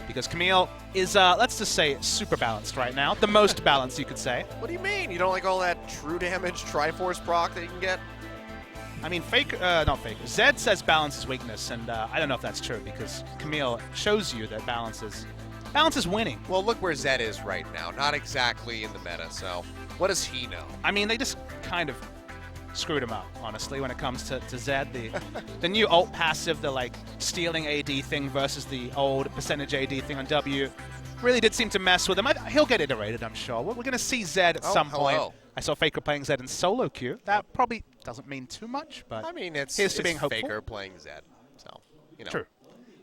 Because Camille is, let's just say, super balanced right now. The most balanced, you could say. What do you mean? You don't like all that true damage Triforce proc that you can get? I mean, not Faker. Zed says balance is weakness, and I don't know if that's true because Camille shows you that balance is winning. Well, look where Zed is right now. Not exactly in the meta, so what does he know? I mean, they just kind of screwed him up, honestly, when it comes to Zed. The new ult passive, the like stealing AD thing versus the old percentage AD thing on W, really did seem to mess with him. He'll get iterated, I'm sure. We're going to see Zed at some point. I saw Faker playing Zed in solo queue. That probably doesn't mean too much, but I mean, it's being hopeful. Faker playing Zed, so you know. True.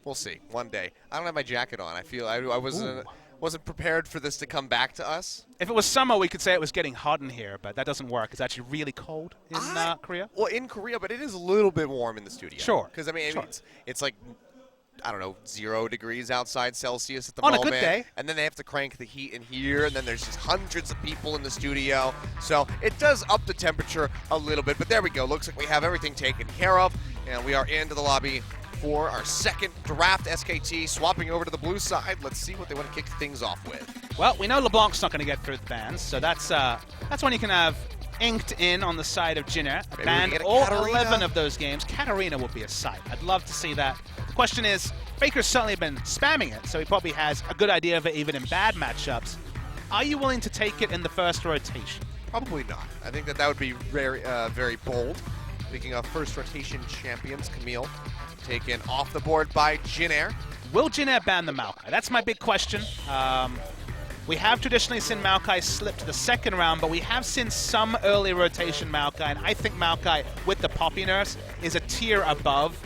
We'll see one day. I don't have my jacket on. I feel I wasn't prepared for this to come back to us. If it was summer, we could say it was getting hot in here, but that doesn't work. It's actually really cold in Korea. Well, in Korea, but it is a little bit warm in the studio. Sure. Because, I mean, it's like, I don't know, 0 degrees outside Celsius at the On moment. a good day. And then they have to crank the heat in here, and then there's just hundreds of people in the studio. So it does up the temperature a little bit. But there we go. Looks like we have everything taken care of, and we are into the lobby for our second draft. SKT swapping over to the blue side. Let's see what they want to kick things off with. Well, we know LeBlanc's not going to get through the bans, so that's when you can have inked in on the side of Jin Air. Banned all 11 of those games. Katarina would be a sight. I'd love to see that. The question is, Faker's certainly been spamming it, so he probably has a good idea of it even in bad matchups. Are you willing to take it in the first rotation? Probably not. I think that would be very, very bold. Speaking of first rotation champions, Camille taken off the board by Jin Air. Will Jin Air ban the Maokai? That's my big question. We have traditionally seen Maokai slip to the second round, but we have seen some early rotation Maokai, and I think Maokai, with the Poppy nerfs, is a tier above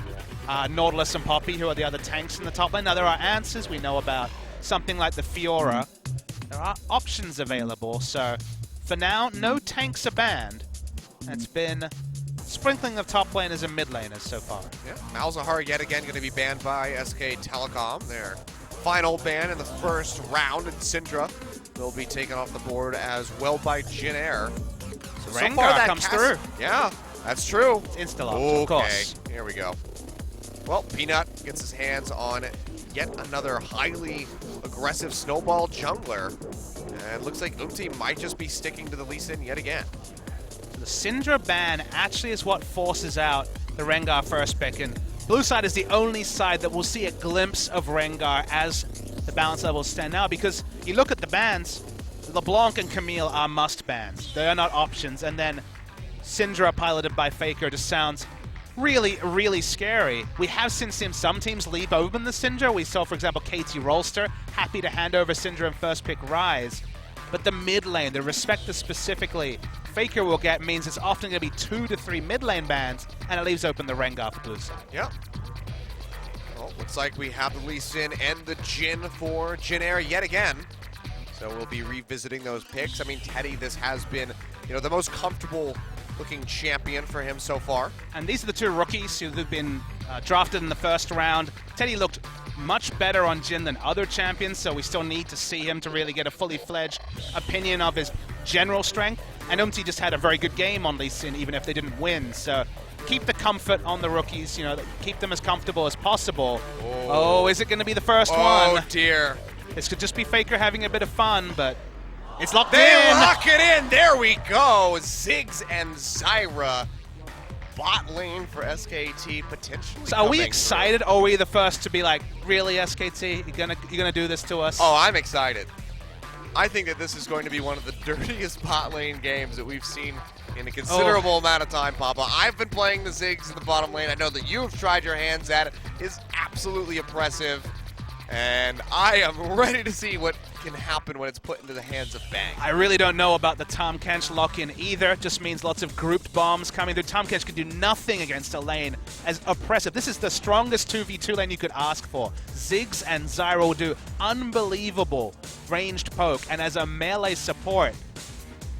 Nautilus and Poppy, who are the other tanks in the top lane. Now, there are answers. We know about something like the Fiora. There are options available, so for now, no tanks are banned. It's been sprinkling of top laners and mid laners so far. Yeah, Malzahar yet again going to be banned by SK Telecom. Their final ban in the first round, and Syndra will be taken off the board as well by Jin Air. So Rengar comes through. Yeah, that's true. It's insta-lock, of course. Here we go. Well, Peanut gets his hands on yet another highly aggressive snowball jungler. And it looks like Umti might just be sticking to the Lee Sin yet again. The Syndra ban actually is what forces out the Rengar first pick, and blue side is the only side that will see a glimpse of Rengar as the balance levels stand now, because you look at the bans, LeBlanc and Camille are must bans. They are not options, and then Syndra piloted by Faker just sounds really, really scary. We have seen some teams leave open the Syndra. We saw, for example, KT Rolster happy to hand over Syndra and first pick Rise. But the mid lane, the respect specifically Faker will get, means it's often going to be 2 to 3 mid lane bans, and it leaves open the Rengar for blue side. Yep. Well, looks like we have the Lee Sin and the Jin for Jin Air yet again. So we'll be revisiting those picks. I mean, Teddy, this has been, the most comfortable looking champion for him so far. And these are the two rookies who've been drafted in the first round. Teddy looked much better on Jin than other champions, so we still need to see him to really get a fully fledged opinion of his general strength. And Umti just had a very good game on Lee Sin, even if they didn't win. So keep the comfort on the rookies, keep them as comfortable as possible. Oh, is it going to be the first one? Oh, dear. This could just be Faker having a bit of fun, but it's locked in. They lock it in. There we go. Ziggs and Zyra. Bot lane for SKT potentially. So are we excited, or are we the first to be like, really, SKT? You're gonna do this to us? Oh, I'm excited. I think that this is going to be one of the dirtiest bot lane games that we've seen in a considerable amount of time, Papa. I've been playing the Ziggs in the bottom lane. I know that you've tried your hands at it. It's absolutely impressive. And I am ready to see what can happen when it's put into the hands of Bang. I really don't know about the Tahm Kench lock-in either. It just means lots of grouped bombs coming through. Tahm Kench can do nothing against a lane as oppressive. This is the strongest 2v2 lane you could ask for. Ziggs and Zyra will do unbelievable ranged poke, and as a melee support,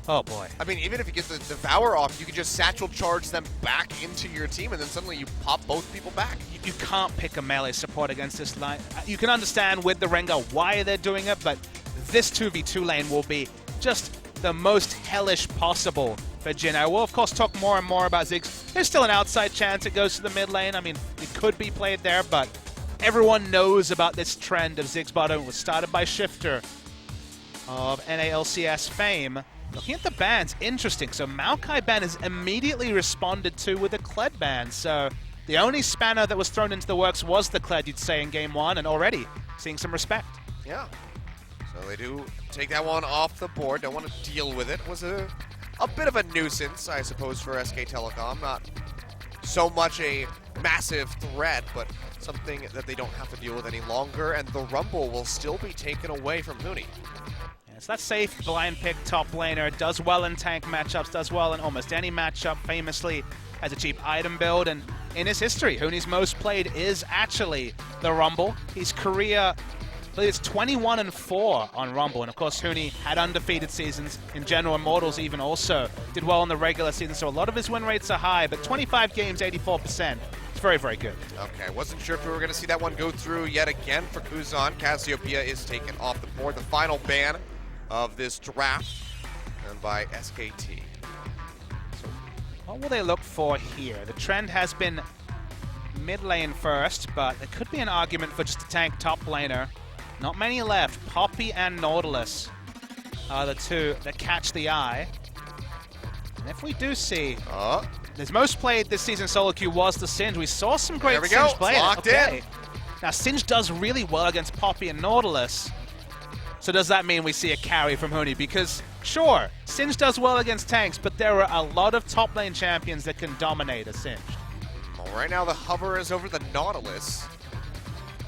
oh boy. I mean, even if you get the Devour off, you can just satchel charge them back into your team, and then suddenly you pop both people back. You can't pick a melee support against this line. You can understand with the Rengar why they're doing it, but this 2v2 lane will be just the most hellish possible for Jin Air. We'll, of course, talk more and more about Ziggs. There's still an outside chance it goes to the mid lane. I mean, it could be played there, but everyone knows about this trend of Ziggs bottom. It was started by Shifter of NALCS fame. Looking at the bans, interesting. So Maokai ban is immediately responded to with a Kled ban. So the only spanner that was thrown into the works was the Kled, you'd say, in game one, and already seeing some respect. Yeah. So they do take that one off the board. Don't want to deal with it. Was a bit of a nuisance, I suppose, for SK Telecom. Not so much a massive threat, but something that they don't have to deal with any longer. And the Rumble will still be taken away from Huni. It's that safe blind pick top laner, does well in tank matchups, does well in almost any matchup, famously has a cheap item build, and in his history, Huni's most played is actually the Rumble. His career, I believe it's 21-4 on Rumble, and of course Huni had undefeated seasons in general. Immortals even also did well in the regular season, so a lot of his win rates are high, but 25 games, 84%. It's very, very good. Okay, wasn't sure if we were going to see that one go through yet again for Kuzan. Cassiopeia is taken off the board. The final ban of this draft and by SKT. So what will they look for here? The trend has been mid lane first, but there could be an argument for just a tank top laner. Not many left. Poppy and Nautilus are the two that catch the eye. And if we do see, his most played this season solo queue was the Singe. We saw some great Singe play. Locked in. Now Singe does really well against Poppy and Nautilus. So does that mean we see a carry from Huni? Because, sure, Singe does well against tanks, but there are a lot of top lane champions that can dominate a Singe. Well, right now the hover is over the Nautilus.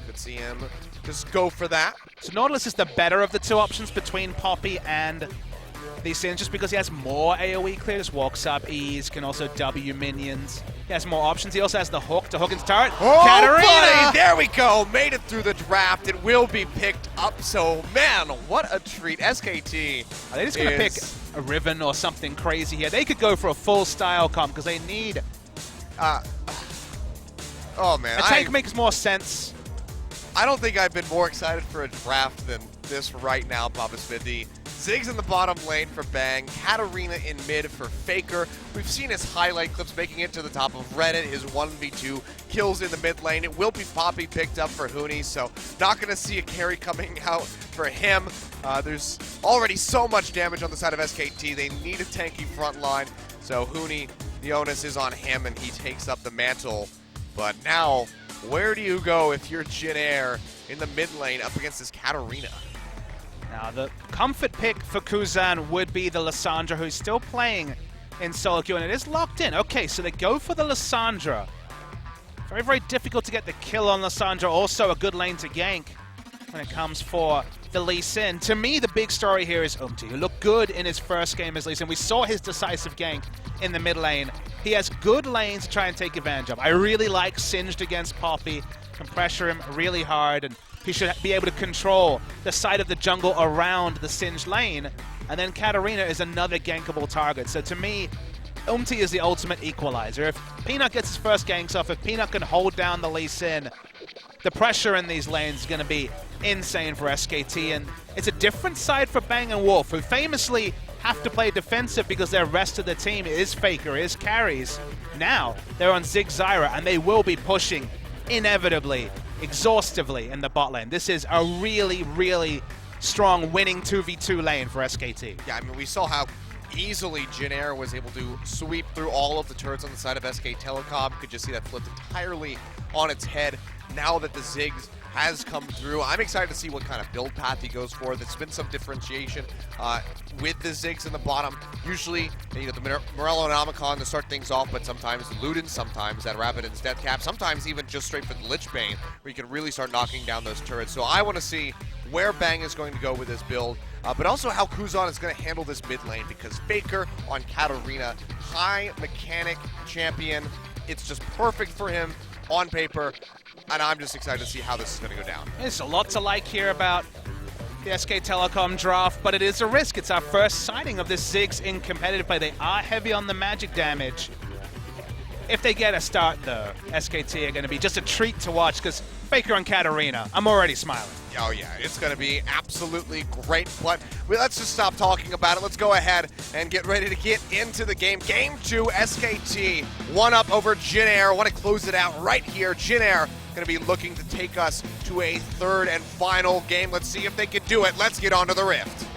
Could see him just go for that. So Nautilus is the better of the two options between Poppy and the Singe, just because he has more AoE clear. Just walks up, E's, can also W minions. He has more options. He also has the hook to hook into turret. Oh, Katarina! buddy! There we go. Made it through the draft. It will be picked up. So, man, what a treat. SKT. Are they just going to pick a Riven or something crazy here? They could go for a full style comp because they need... oh, man. A tank makes more sense. I don't think I've been more excited for a draft than this right now, Papa Smithy. Ziggs in the bottom lane for Bang, Katarina in mid for Faker. We've seen his highlight clips making it to the top of Reddit, his 1v2 kills in the mid lane. It will be Poppy picked up for Huni, so not going to see a carry coming out for him. There's already so much damage on the side of SKT. They need a tanky front line, so Huni, the onus is on him, and he takes up the mantle. But now, where do you go if you're Jin Air in the mid lane up against this Katarina? Now, the comfort pick for Kuzan would be the Lissandra, who's still playing in solo queue, and it is locked in. Okay, so they go for the Lissandra. Very, very difficult to get the kill on Lissandra. Also a good lane to gank when it comes for the Lee Sin. To me, the big story here is Umti, who looked good in his first game as Lee Sin. We saw his decisive gank in the mid lane. He has good lanes to try and take advantage of. I really like Singed against Poppy. Can pressure him really hard, and he should be able to control the side of the jungle around the Singed lane. And then Katarina is another gankable target. So to me, Umti is the ultimate equalizer. If Peanut gets his first ganks off, if Peanut can hold down the Lee Sin, the pressure in these lanes is going to be insane for SKT. And it's a different side for Bang and Wolf, who famously have to play defensive because their rest of the team is Faker, is carries. Now they're on Zig Zyra, and they will be pushing inevitably, exhaustively in the bot lane. This is a really, really strong winning 2v2 lane for SKT. Yeah, I mean, we saw how easily Jin Air was able to sweep through all of the turrets on the side of SK Telecom. Could just see that flipped entirely on its head now that the Ziggs has come through. I'm excited to see what kind of build path he goes for. There's been some differentiation with the Ziggs in the bottom. Usually, you know, the Morello and Omicron to start things off, but sometimes Luden, sometimes that Rabadon's Death Cap, sometimes even just straight for the Lich Bane, where you can really start knocking down those turrets. So I want to see where Bang is going to go with this build, but also how Kuzan is going to handle this mid lane, because Faker on Katarina, high mechanic champion. It's just perfect for him on paper, and I'm just excited to see how this is going to go down. There's a lot to like here about the SK Telecom draft, but it is a risk. It's our first sighting of this Ziggs in competitive play. They are heavy on the magic damage. If they get a start, though, SKT are going to be just a treat to watch, because Faker and Katarina, I'm already smiling. Oh yeah, it's going to be absolutely great, but let's just stop talking about it. Let's go ahead and get ready to get into the game. Game 2, SKT, 1-up over Jin Air. I want to close it out right here. Jin Air going to be looking to take us to a third and final game. Let's see if they can do it. Let's get on to the Rift.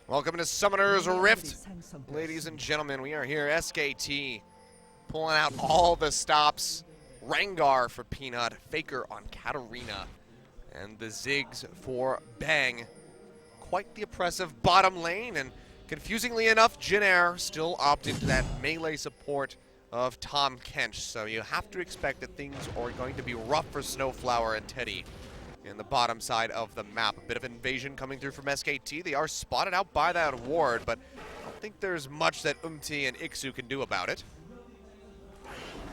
Welcome to Summoner's Rift. Ladies and gentlemen, we are here, SKT, pulling out all the stops. Rengar for Peanut, Faker on Katarina, and the Ziggs for Bang. Quite the oppressive bottom lane, and confusingly enough, Jin Air still opted into that melee support of Tom Kench. So you have to expect that things are going to be rough for Snowflower and Teddy in the bottom side of the map. A bit of invasion coming through from SKT. They are spotted out by that ward, but I don't think there's much that Umti and Ixu can do about it.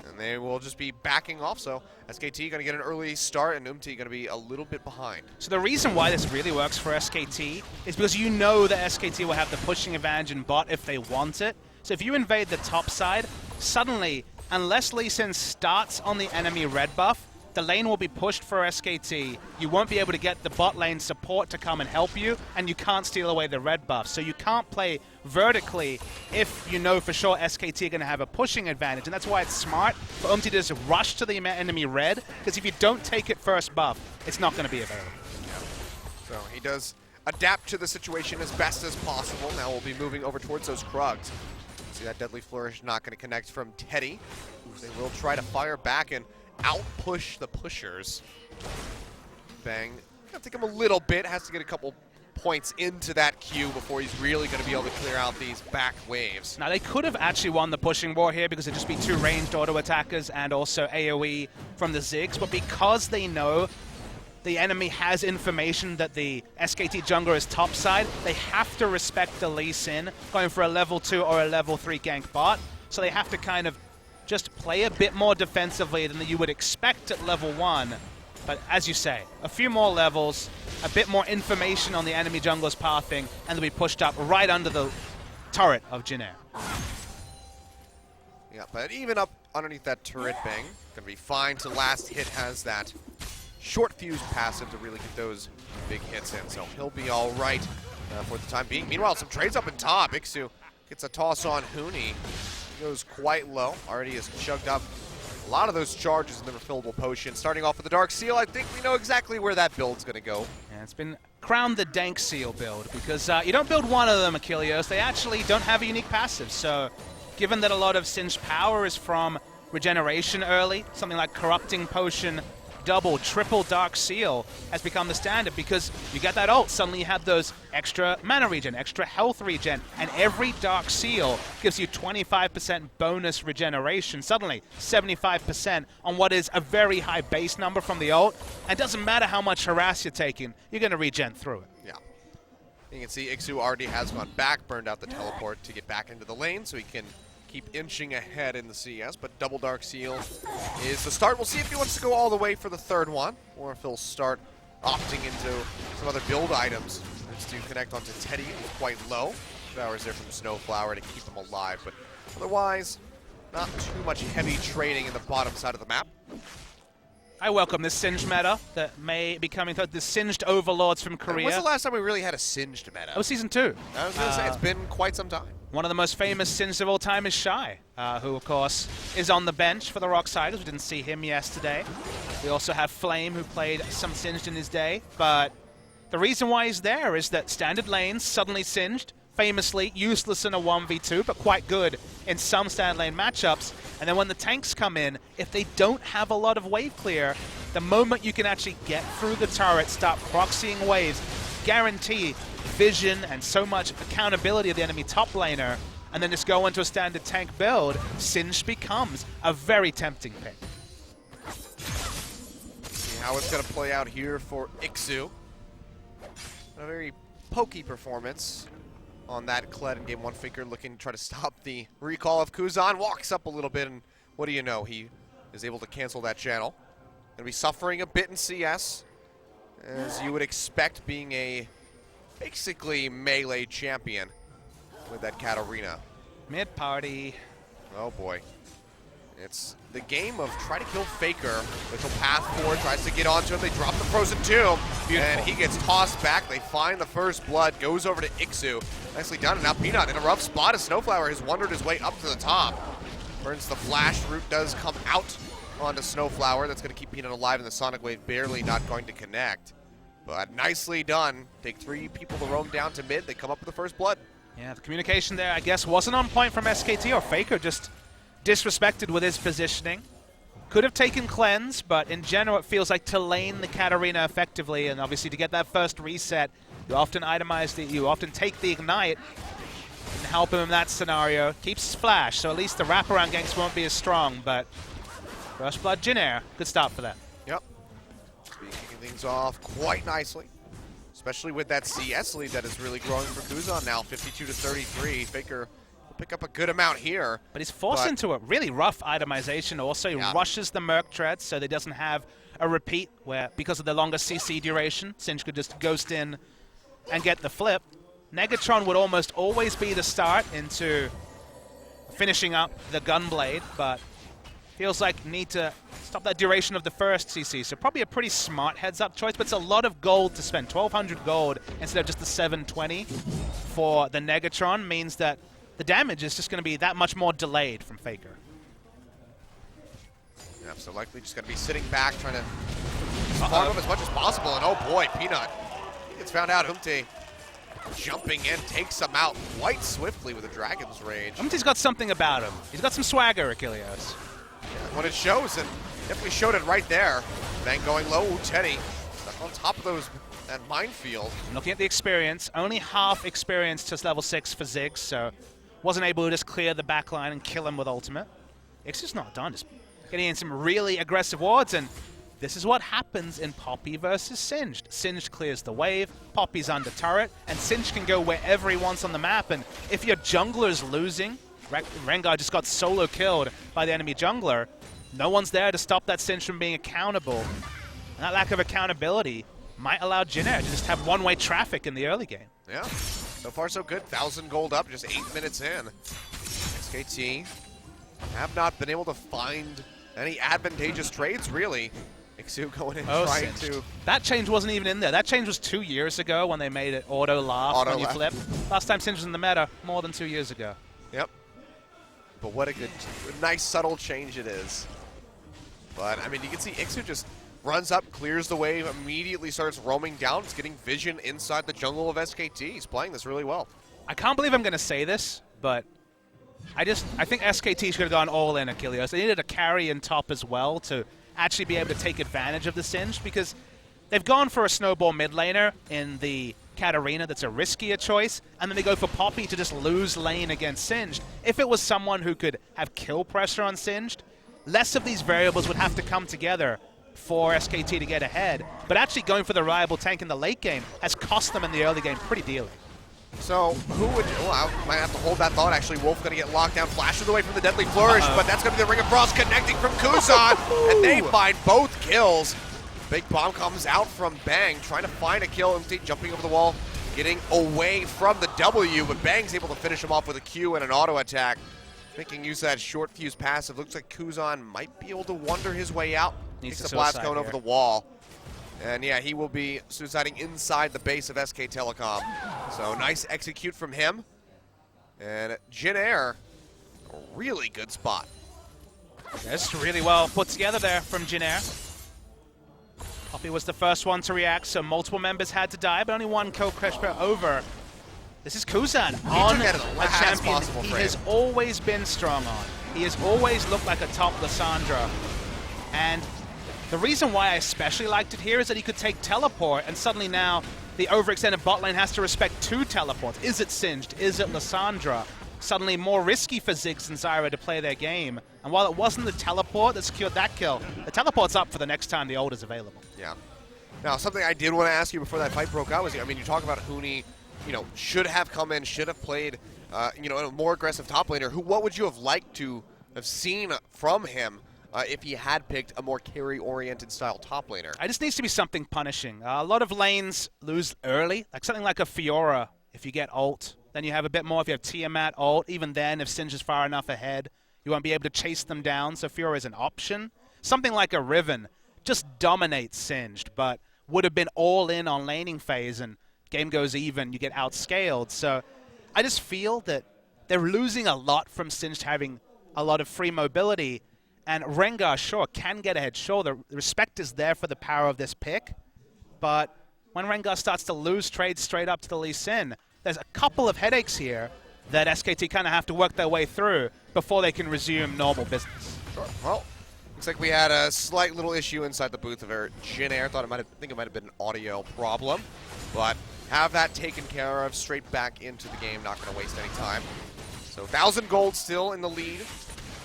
And they will just be backing off, so SKT going to get an early start, and Umti going to be a little bit behind. So the reason why this really works for SKT is because you know that SKT will have the pushing advantage in bot if they want it. So if you invade the top side, suddenly, unless Lee Sin starts on the enemy red buff, the lane will be pushed for SKT. You won't be able to get the bot lane support to come and help you, and you can't steal away the red buff. So you can't play vertically if you know for sure SKT are going to have a pushing advantage. And that's why it's smart for Umti to just rush to the enemy red, because if you don't take it first buff, it's not going to be available. So he does adapt to the situation as best as possible. Now we'll be moving over towards those Krugs. See that Deadly Flourish not going to connect from Teddy. They will try to fire back and out-push the pushers. Bang. Gonna take him a little bit. Has to get a couple points into that queue before he's really going to be able to clear out these back waves. Now, they could have actually won the pushing war here because it'd just be two ranged auto attackers and also AoE from the Ziggs, but because they know the enemy has information that the SKT jungler is topside, they have to respect the Lee Sin going for a level 2 or a level 3 gank bot, so they have to kind of just play a bit more defensively than you would expect at level 1. But as you say, a few more levels, a bit more information on the enemy jungler's pathing, and they'll be pushed up right under the turret of Jin Air. Yeah, but even up underneath that turret, Bang gonna be fine to last hit. Has that short fuse passive to really get those big hits in, so he'll be all right for the time being. Meanwhile, some trades up in top. Ixu gets a toss on Huni. Goes quite low. Already has chugged up a lot of those charges in the refillable potion. Starting off with the Dark Seal, I think we know exactly where that build's going to go. Yeah, it's been crowned the Dank Seal build because you don't build one of them, Achilleos. They actually don't have a unique passive. So given that a lot of Singed power is from regeneration early, something like Corrupting Potion, double, triple Dark Seal has become the standard because you get that ult, suddenly you have those extra mana regen, extra health regen, and every Dark Seal gives you 25% bonus regeneration, suddenly 75% on what is a very high base number from the ult, and it doesn't matter how much harass you're taking, you're going to regen through it. Yeah. You can see Ixu already has gone back, burned out the teleport to get back into the lane so he can keep inching ahead in the CS, but double Dark Seal is the start. We'll see if he wants to go all the way for the third one, or if he'll start opting into some other build items. Needs to connect onto Teddy, who's quite low. Hours there from Snowflower to keep him alive, but otherwise, not too much heavy trading in the bottom side of the map. I welcome this Singed meta that may be coming through, the Singed overlords from Korea. When's the last time we really had a Singed meta? Oh, Season 2. I was going to say, it's been quite some time. One of the most famous Singed of all time is Shy, who, of course, is on the bench for the Rocksiders. We didn't see him yesterday. We also have Flame, who played some Singed in his day. But the reason why he's there is that standard lanes suddenly Singed, famously useless in a 1v2, but quite good in some standard lane matchups. And then when the tanks come in, if they don't have a lot of wave clear, the moment you can actually get through the turret, start proxying waves, guarantee vision and so much accountability of the enemy top laner, and then just go into a standard tank build, Singed becomes a very tempting pick. See how it's going to play out here for Ixu. A very pokey performance on that Kled in game 1. Faker looking to try to stop the recall of Kuzan. Walks up a little bit, and what do you know? He is able to cancel that channel. Gonna be suffering a bit in CS, as you would expect, being a basically melee champion with that Katarina. Mid party. Oh boy. It's the game of try to kill Faker. Little path forward, tries to get onto him. They drop the Frozen Tomb, and he gets tossed back. They find the first blood, goes over to Ixu. Nicely done, and now Peanut in a rough spot as Snowflower has wandered his way up to the top. Burns the flash, root does come out onto Snowflower. That's gonna keep Peanut alive, and the Sonic Wave barely not going to connect. But nicely done. Take 3 people to roam down to mid. They come up with the first blood. Yeah, the communication there, I guess, wasn't on point from SKT, or Faker just disrespected with his positioning. Could have taken cleanse, but in general it feels like to lane the Katarina effectively, and obviously to get that first reset, you often itemize the, you often take the ignite and help him in that scenario. Keeps his flash, so at least the wraparound ganks won't be as strong, but first blood Jin Air, good start for that. Yep. Kicking things off quite nicely, especially with that CS lead that is really growing for Kuzan now, 52-33. Faker will pick up a good amount here. But he's forced into a really rough itemization. Also, he rushes the Merc Tread so that he doesn't have a repeat where, because of the longer CC duration, Singe could just ghost in and get the flip. Negatron would almost always be the start into finishing up the Gunblade, but feels like need to stop that duration of the first CC. So probably a pretty smart heads-up choice, but it's a lot of gold to spend. 1,200 gold instead of just the 720 for the Negatron means that the damage is just going to be that much more delayed from Faker. Yeah, so likely just going to be sitting back, trying to farm him as much as possible. And oh boy, Peanut, he gets found out. Humte jumping in, takes him out quite swiftly with a Dragon's Rage. Humte's got something about him. He's got some swagger, Achilles. Yeah, when it shows, and definitely showed it right there. Bang going low, Teddy stuck on top of that minefield. Looking at the experience, only half experience to level 6 for Ziggs, so wasn't able to just clear the backline and kill him with ultimate. It's just not done, just getting in some really aggressive wards, and this is what happens in Poppy versus Singed. Singed clears the wave, Poppy's under turret, and Singed can go wherever he wants on the map, and if your jungler's losing, Rengar just got solo killed by the enemy jungler, no one's there to stop that Singed from being accountable. And that lack of accountability might allow Jin Air to just have one-way traffic in the early game. Yeah, so far so good. 1,000 gold up, just 8 minutes in. SKT have not been able to find any advantageous trades, really. Ixu going in trying to... That change wasn't even in there. That change was 2 years ago when they made it auto laugh when you flip. Last time Singed was in the meta, more than 2 years ago. Yep. But what a nice subtle change it is. But, I mean, you can see Ixu just runs up, clears the wave, immediately starts roaming down. It's getting vision inside the jungle of SKT. He's playing this really well. I can't believe I'm going to say this, but I think SKT should have gone all in, Achilles. They needed a carry in top as well to actually be able to take advantage of the Singed, because they've gone for a snowball mid laner in the Katarina that's a riskier choice, and then they go for Poppy to just lose lane against Singed. If it was someone who could have kill pressure on Singed, less of these variables would have to come together for SKT to get ahead. But actually going for the reliable tank in the late game has cost them in the early game pretty dearly. So who would... Well, I might have to hold that thought, actually. Wolf going to get locked down, flashes away from the Deadly Flourish, but that's going to be the Ring of Frost connecting from Kuzan, and they find both kills. Big bomb comes out from Bang, trying to find a kill. MT jumping over the wall, getting away from the W, but Bang's able to finish him off with a Q and an auto attack. Making use of that short fuse passive. Looks like Kuzan might be able to wander his way out. Takes the blast cone over the wall. And yeah, he will be suiciding inside the base of SK Telecom. So nice execute from him. And Jin Air, a really good spot. That's really well put together there from Jin Air. Poppy was the first one to react, so multiple members had to die, but only one kill Cresper over. This is Kuzan on a champion he has always been strong on. He has always looked like a top Lissandra. And the reason why I especially liked it here is that he could take teleport, and suddenly now the overextended bot lane has to respect 2 teleports. Is it Singed? Is it Lissandra? Suddenly more risky for Ziggs and Zyra to play their game. And while it wasn't the teleport that secured that kill, the teleport's up for the next time the ult is available. Yeah. Now, something I did want to ask you before that fight broke out was, I mean, you talk about Huni should have come in, should have played, a more aggressive top laner. What would you have liked to have seen from him if he had picked a more carry-oriented style top laner? It just needs to be something punishing. A lot of lanes lose early, like something like a Fiora. If you get ult, then you have a bit more. If you have Tiamat ult, even then, if Singed is far enough ahead, you won't be able to chase them down, so Fiora is an option. Something like a Riven just dominates Singed, but would have been all in on laning phase, and game goes even, you get outscaled. So I just feel that they're losing a lot from Singed having a lot of free mobility, and Rengar, sure, can get ahead. Sure, the respect is there for the power of this pick, but when Rengar starts to lose trades straight up to the Lee Sin, there's a couple of headaches here that SKT kind of have to work their way through before they can resume normal business. Sure. Well, looks like we had a slight little issue inside the booth of our Jin Air. I think it might have been an audio problem, but have that taken care of. Straight back into the game. Not going to waste any time. So 1,000 gold still in the lead.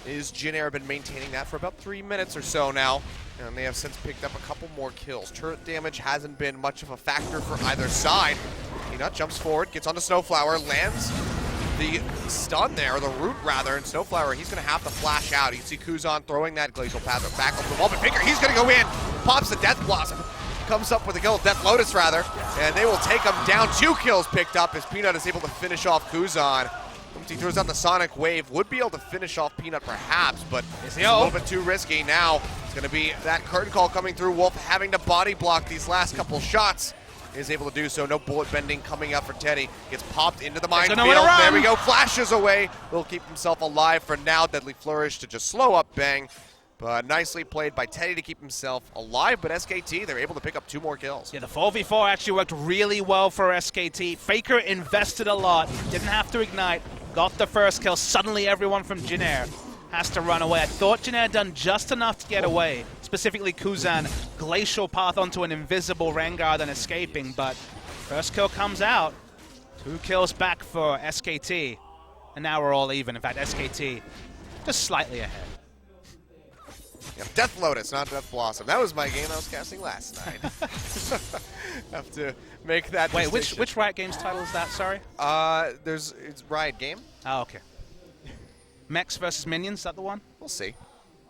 Is Jin Air been maintaining that for about 3 minutes or so now, and they have since picked up a couple more kills. Turret damage hasn't been much of a factor for either side. Peanut jumps forward, gets onto Snowflower, lands the stun there, or the root rather, and Snowflower, he's going to have to flash out. You see Kuzan throwing that Glacial Path back up the wall, but Faker, he's going to go in, pops the Death Blossom, comes up with a kill, Death Lotus rather, and they will take him down. 2 kills picked up as Peanut is able to finish off Kuzan. He throws out the Sonic Wave, would be able to finish off Peanut perhaps, but it's a little bit too risky. Now it's going to be that curtain call coming through. Wolf having to body block these last couple shots. Is able to do so. No bullet bending coming up for Teddy. Gets popped into the minefield. There we go. Flashes away. Will keep himself alive for now. Deadly Flourish to just slow up Bang. But nicely played by Teddy to keep himself alive. But SKT, they're able to pick up 2 more kills. Yeah, the 4v4 actually worked really well for SKT. Faker invested a lot. Didn't have to ignite. Got the first kill. Suddenly everyone from Jin Air has to run away. I thought Jin Air had done just enough to get away. Specifically Kuzan, Glacial Path onto an invisible Rengar, then escaping. But first kill comes out. 2 kills back for SKT. And now we're all even. In fact, SKT just slightly ahead. Yeah, Death Lotus, not Death Blossom. That was my game I was casting last night. Have to make that Wait, distinction. which Riot Games title is that, sorry? It's Riot Game. Oh, okay. Mechs versus Minions, is that the one? We'll see.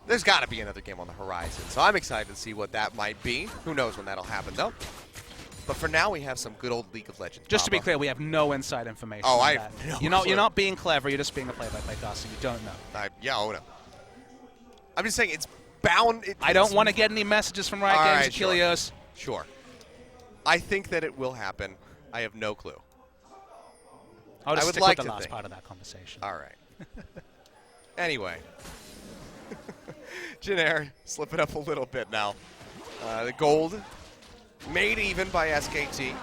There's got to be another game on the horizon, so I'm excited to see what that might be. Who knows when that'll happen, though. But for now, we have some good old League of Legends. Just to be clear, we have no inside information. Oh, on I that. have no You're not being clever. You're just being a play-by-play caster. You don't know. No. I'm just saying it's bound. I don't want to get any messages from Riot Games, Achilles. Sure. I think that it will happen. I have no clue. I'll just stick with the last part of that conversation. All right. Anyway. Jin Air, slip it up a little bit now. The gold made even by SKT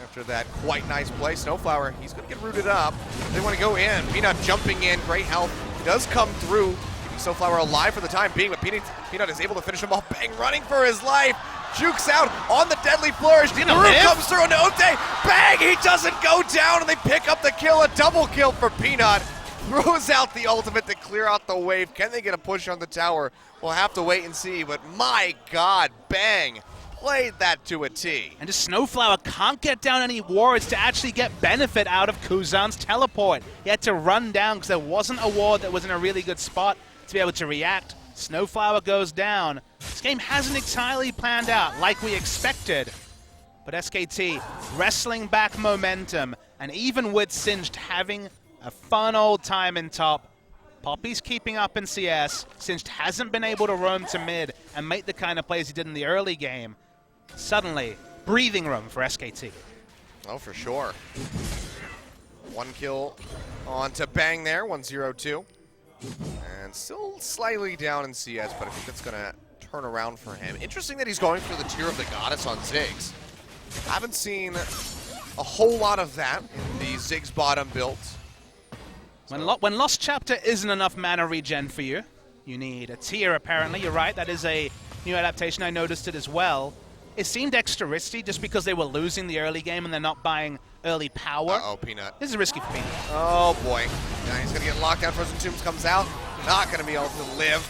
after that quite nice play. Snowflower, he's going to get rooted up. They want to go in. Peanut jumping in, great health. Does come through. Keeping Snowflower alive for the time being, but Peanut is able to finish him off. Bang, running for his life. Jukes out on the Deadly Flourish. The roof comes through into Ote. Bang, he doesn't go down, and they pick up the kill. A double kill for Peanut. Throws out the ultimate to clear out the wave. Can they get a push on the tower? We'll have to wait and see, but my God, Bang played that to a T. And just Snowflower can't get down any wards to actually get benefit out of Kuzan's teleport. He had to run down because there wasn't a ward that was in a really good spot to be able to react. Snowflower goes down. This game hasn't entirely planned out like we expected. But SKT wrestling back momentum, and even with Singed having a fun old time in top, Poppy's keeping up in CS. Singed hasn't been able to roam to mid and make the kind of plays he did in the early game. Suddenly, breathing room for SKT. Oh, for sure. 1 kill on to Bang there, 1-0-2. And still slightly down in CS, but I think that's going to turn around for him. Interesting that he's going for the Tear of the Goddess on Ziggs. Haven't seen a whole lot of that in the Ziggs bottom builds. When Lost Chapter isn't enough mana regen for you, you need a Tear apparently. You're right, that is a new adaptation. I noticed it as well. It seemed extra risky just because they were losing the early game and they're not buying early power. Uh-oh, Peanut. This is risky for Peanut. Oh, boy. Now he's going to get locked down. Frozen Tombs comes out. Not going to be able to live.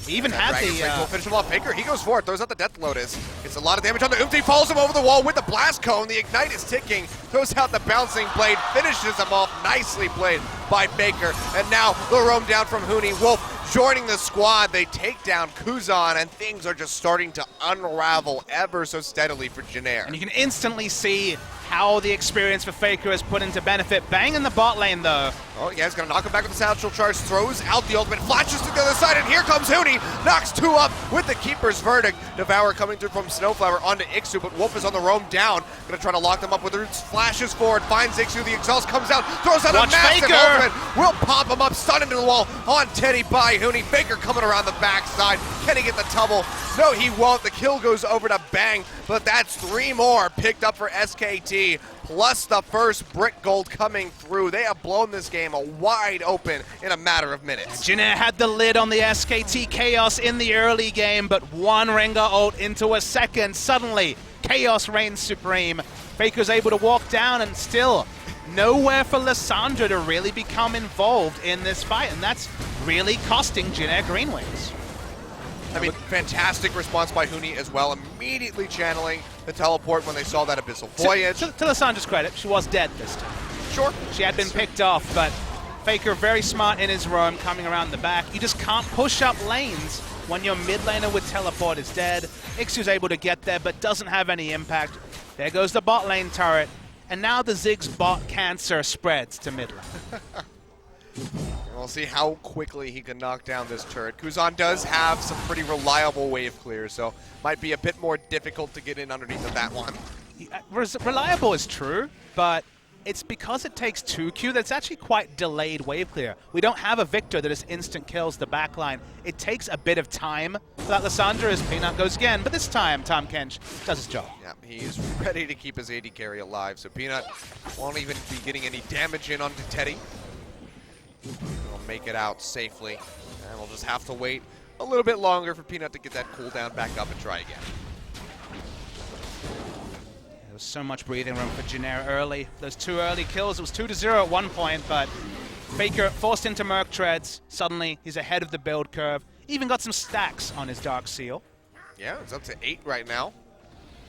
He even had the... will finish him off. Faker, he goes for it, throws out the Death Lotus. Gets a lot of damage on the Umti, follows him over the wall with the Blast Cone. The Ignite is ticking, throws out the Bouncing Blade, finishes him off. Nicely played by Faker. And now the roam down from Huni. Wolf joining the squad. They take down Kuzan, and things are just starting to unravel ever so steadily for Jin Air. And you can instantly see how the experience for Faker is put into benefit. Bang in the bot lane, though. Oh, yeah, he's going to knock him back with the Satchel Charge, throws out the ultimate, flashes to the other side, and here comes Huni, knocks 2 up with the Keeper's Verdict. Devour coming through from Snowflower onto Ixu, but Wolf is on the roam down. Going to try to lock them up with roots, flashes forward, finds Ixu, the exhaust comes out, throws out a massive ultimate, will pop him up, stun into the wall on Teddy by Huni. Faker coming around the backside, can he get the tumble? No, he won't. The kill goes over to Bang, but that's 3 more picked up for SKT, plus the first brick gold coming through. They have blown this game wide open in a matter of minutes. Jin Air had the lid on the SKT Chaos in the early game, but one Rengar ult into a second. Suddenly, Chaos reigns supreme. Faker's able to walk down, and still nowhere for Lissandra to really become involved in this fight, and that's really costing Jin Air Green Wings. I mean, fantastic response by Huni as well, immediately channeling the teleport when they saw that Abyssal Voyage. To Lissandra's credit, she was dead this time. Sure. She had been picked off, but Faker very smart in his roam, coming around the back. You just can't push up lanes when your mid laner with teleport is dead. Ixu's able to get there, but doesn't have any impact. There goes the bot lane turret, and now the Ziggs bot cancer spreads to mid lane. We'll see how quickly he can knock down this turret. Kuzan does have some pretty reliable wave clears, so might be a bit more difficult to get in underneath of that one. Reliable is true, but it's because it takes 2Q that's actually quite delayed wave clear. We don't have a Victor that just instant kills the backline. It takes a bit of time for that Lissandra as Peanut goes again, but this time Tom Kench does his job. Yeah, he is ready to keep his AD carry alive, so Peanut won't even be getting any damage in onto Teddy. We'll make it out safely, and we'll just have to wait a little bit longer for Peanut to get that cooldown back up and try again. There was so much breathing room for Jin Air early. Those 2 early kills, it was 2-0 at one point, but Faker forced into Merc Treads. Suddenly, he's ahead of the build curve. Even got some stacks on his Dark Seal. Yeah, it's up to 8 right now.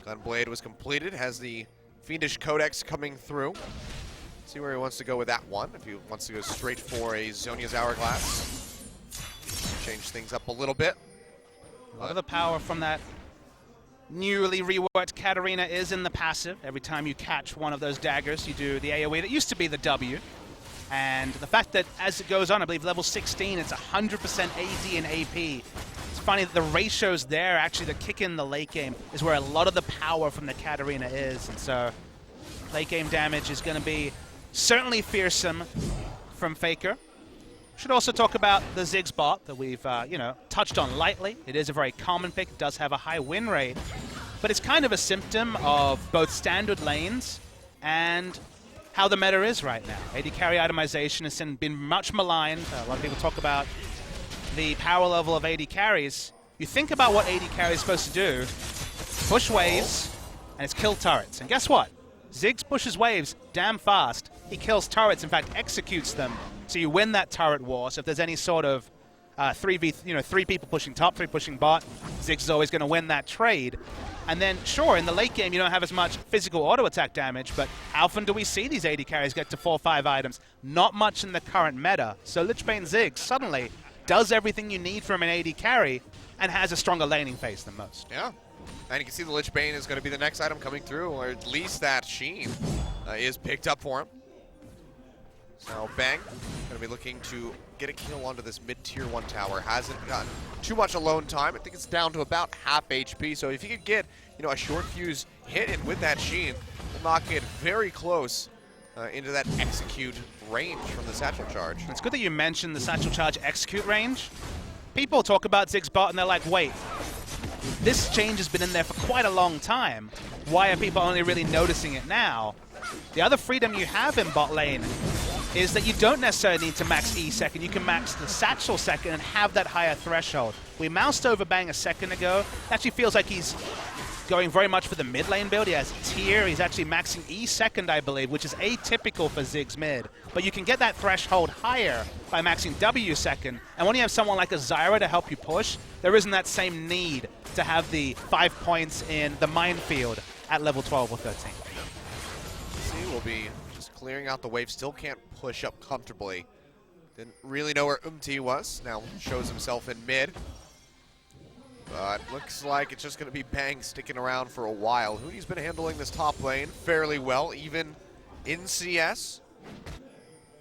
Gunblade was completed, has the Fiendish Codex coming through. See where he wants to go with that one. If he wants to go straight for a Zhonya's Hourglass. Change things up a little bit. A lot of the power from that newly reworked Katarina is in the passive. Every time you catch one of those daggers, you do the AoE that used to be the W. And the fact that as it goes on, I believe level 16, it's 100% AD and AP. It's funny that the ratios there, actually the kick in the late game, is where a lot of the power from the Katarina is. And so late game damage is going to be certainly fearsome from Faker. Should also talk about the Ziggs bot that we've, touched on lightly. It is a very common pick. It does have a high win rate, but it's kind of a symptom of both standard lanes and how the meta is right now. AD carry itemization has been much maligned. A lot of people talk about the power level of AD carries. You think about what AD carry is supposed to do: push waves, and it's kill turrets. And guess what? Ziggs pushes waves damn fast. He kills turrets, in fact, executes them. So you win that turret war. So if there's any sort of 3 people pushing top, 3 pushing bot, Ziggs is always going to win that trade. And then, sure, in the late game, you don't have as much physical auto attack damage, but how often do we see these AD carries get to 4 or 5 items? Not much in the current meta. So Lichbane Ziggs suddenly does everything you need from an AD carry and has a stronger laning phase than most. Yeah. And you can see the Lich Bane is going to be the next item coming through, or at least that Sheen is picked up for him. So Bang going to be looking to get a kill onto this mid-tier 1 tower. Hasn't gotten too much alone time. I think it's down to about half HP. So if you could get, a short fuse hit in with that Sheen, we'll knock it very close into that execute range from the Satchel Charge. It's good that you mentioned the Satchel Charge execute range. People talk about Ziggs bot and they're like, wait, this change has been in there for quite a long time. Why are people only really noticing it now? The other freedom you have in bot lane is that you don't necessarily need to max E second. You can max the Satchel second and have that higher threshold. We moused over Bang a second ago. It actually feels like he's going very much for the mid lane build. He has tier. He's actually maxing E second, I believe, which is atypical for Ziggs mid. But you can get that threshold higher by maxing W second. And when you have someone like a Zyra to help you push, there isn't that same need to have the 5 points in the minefield at level 12 or 13. See, we'll be just clearing out the wave. Still can't push up comfortably. Didn't really know where was. Now shows himself in mid. But looks like it's just going to be Bang sticking around for a while. Hooney's been handling this top lane fairly well, even in CS.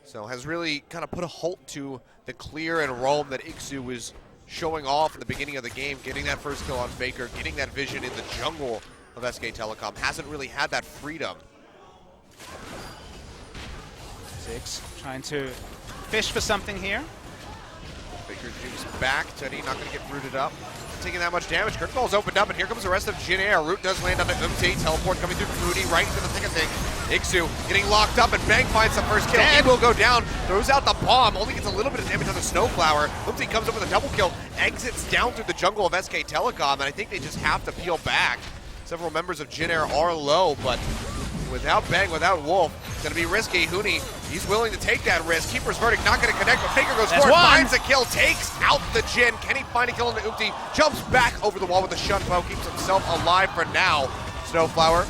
So has really kind of put a halt to the clear and roam that Ixu was showing off in the beginning of the game, getting that first kill on Faker, getting that vision in the jungle of SK Telecom. Hasn't really had that freedom. Ziggs trying to fish for something here. Faker jukes back. Teddy not going to get rooted up. Taking that much damage. Curveball's opened up, and here comes the rest of Jin Air. Root does land onto Teleport coming through Moody right into the thick of things. Ixu getting locked up, and Bang finds the first kill. He will go down, throws out the bomb, only gets a little bit of damage on the Snowflower. Comes up with a double kill, exits down through the jungle of SK Telecom, and I think they just have to peel back. Several members of Jin Air are low, but without Bang, without Wolf, it's going to be risky. Hooney, he's willing to take that risk. Keeper's Verdict not going to connect, but Faker goes forward, finds a kill, takes out the Jin. Can he find a kill into Oopty? Jumps back over the wall with a shun bow, keeps himself alive for now. Snowflower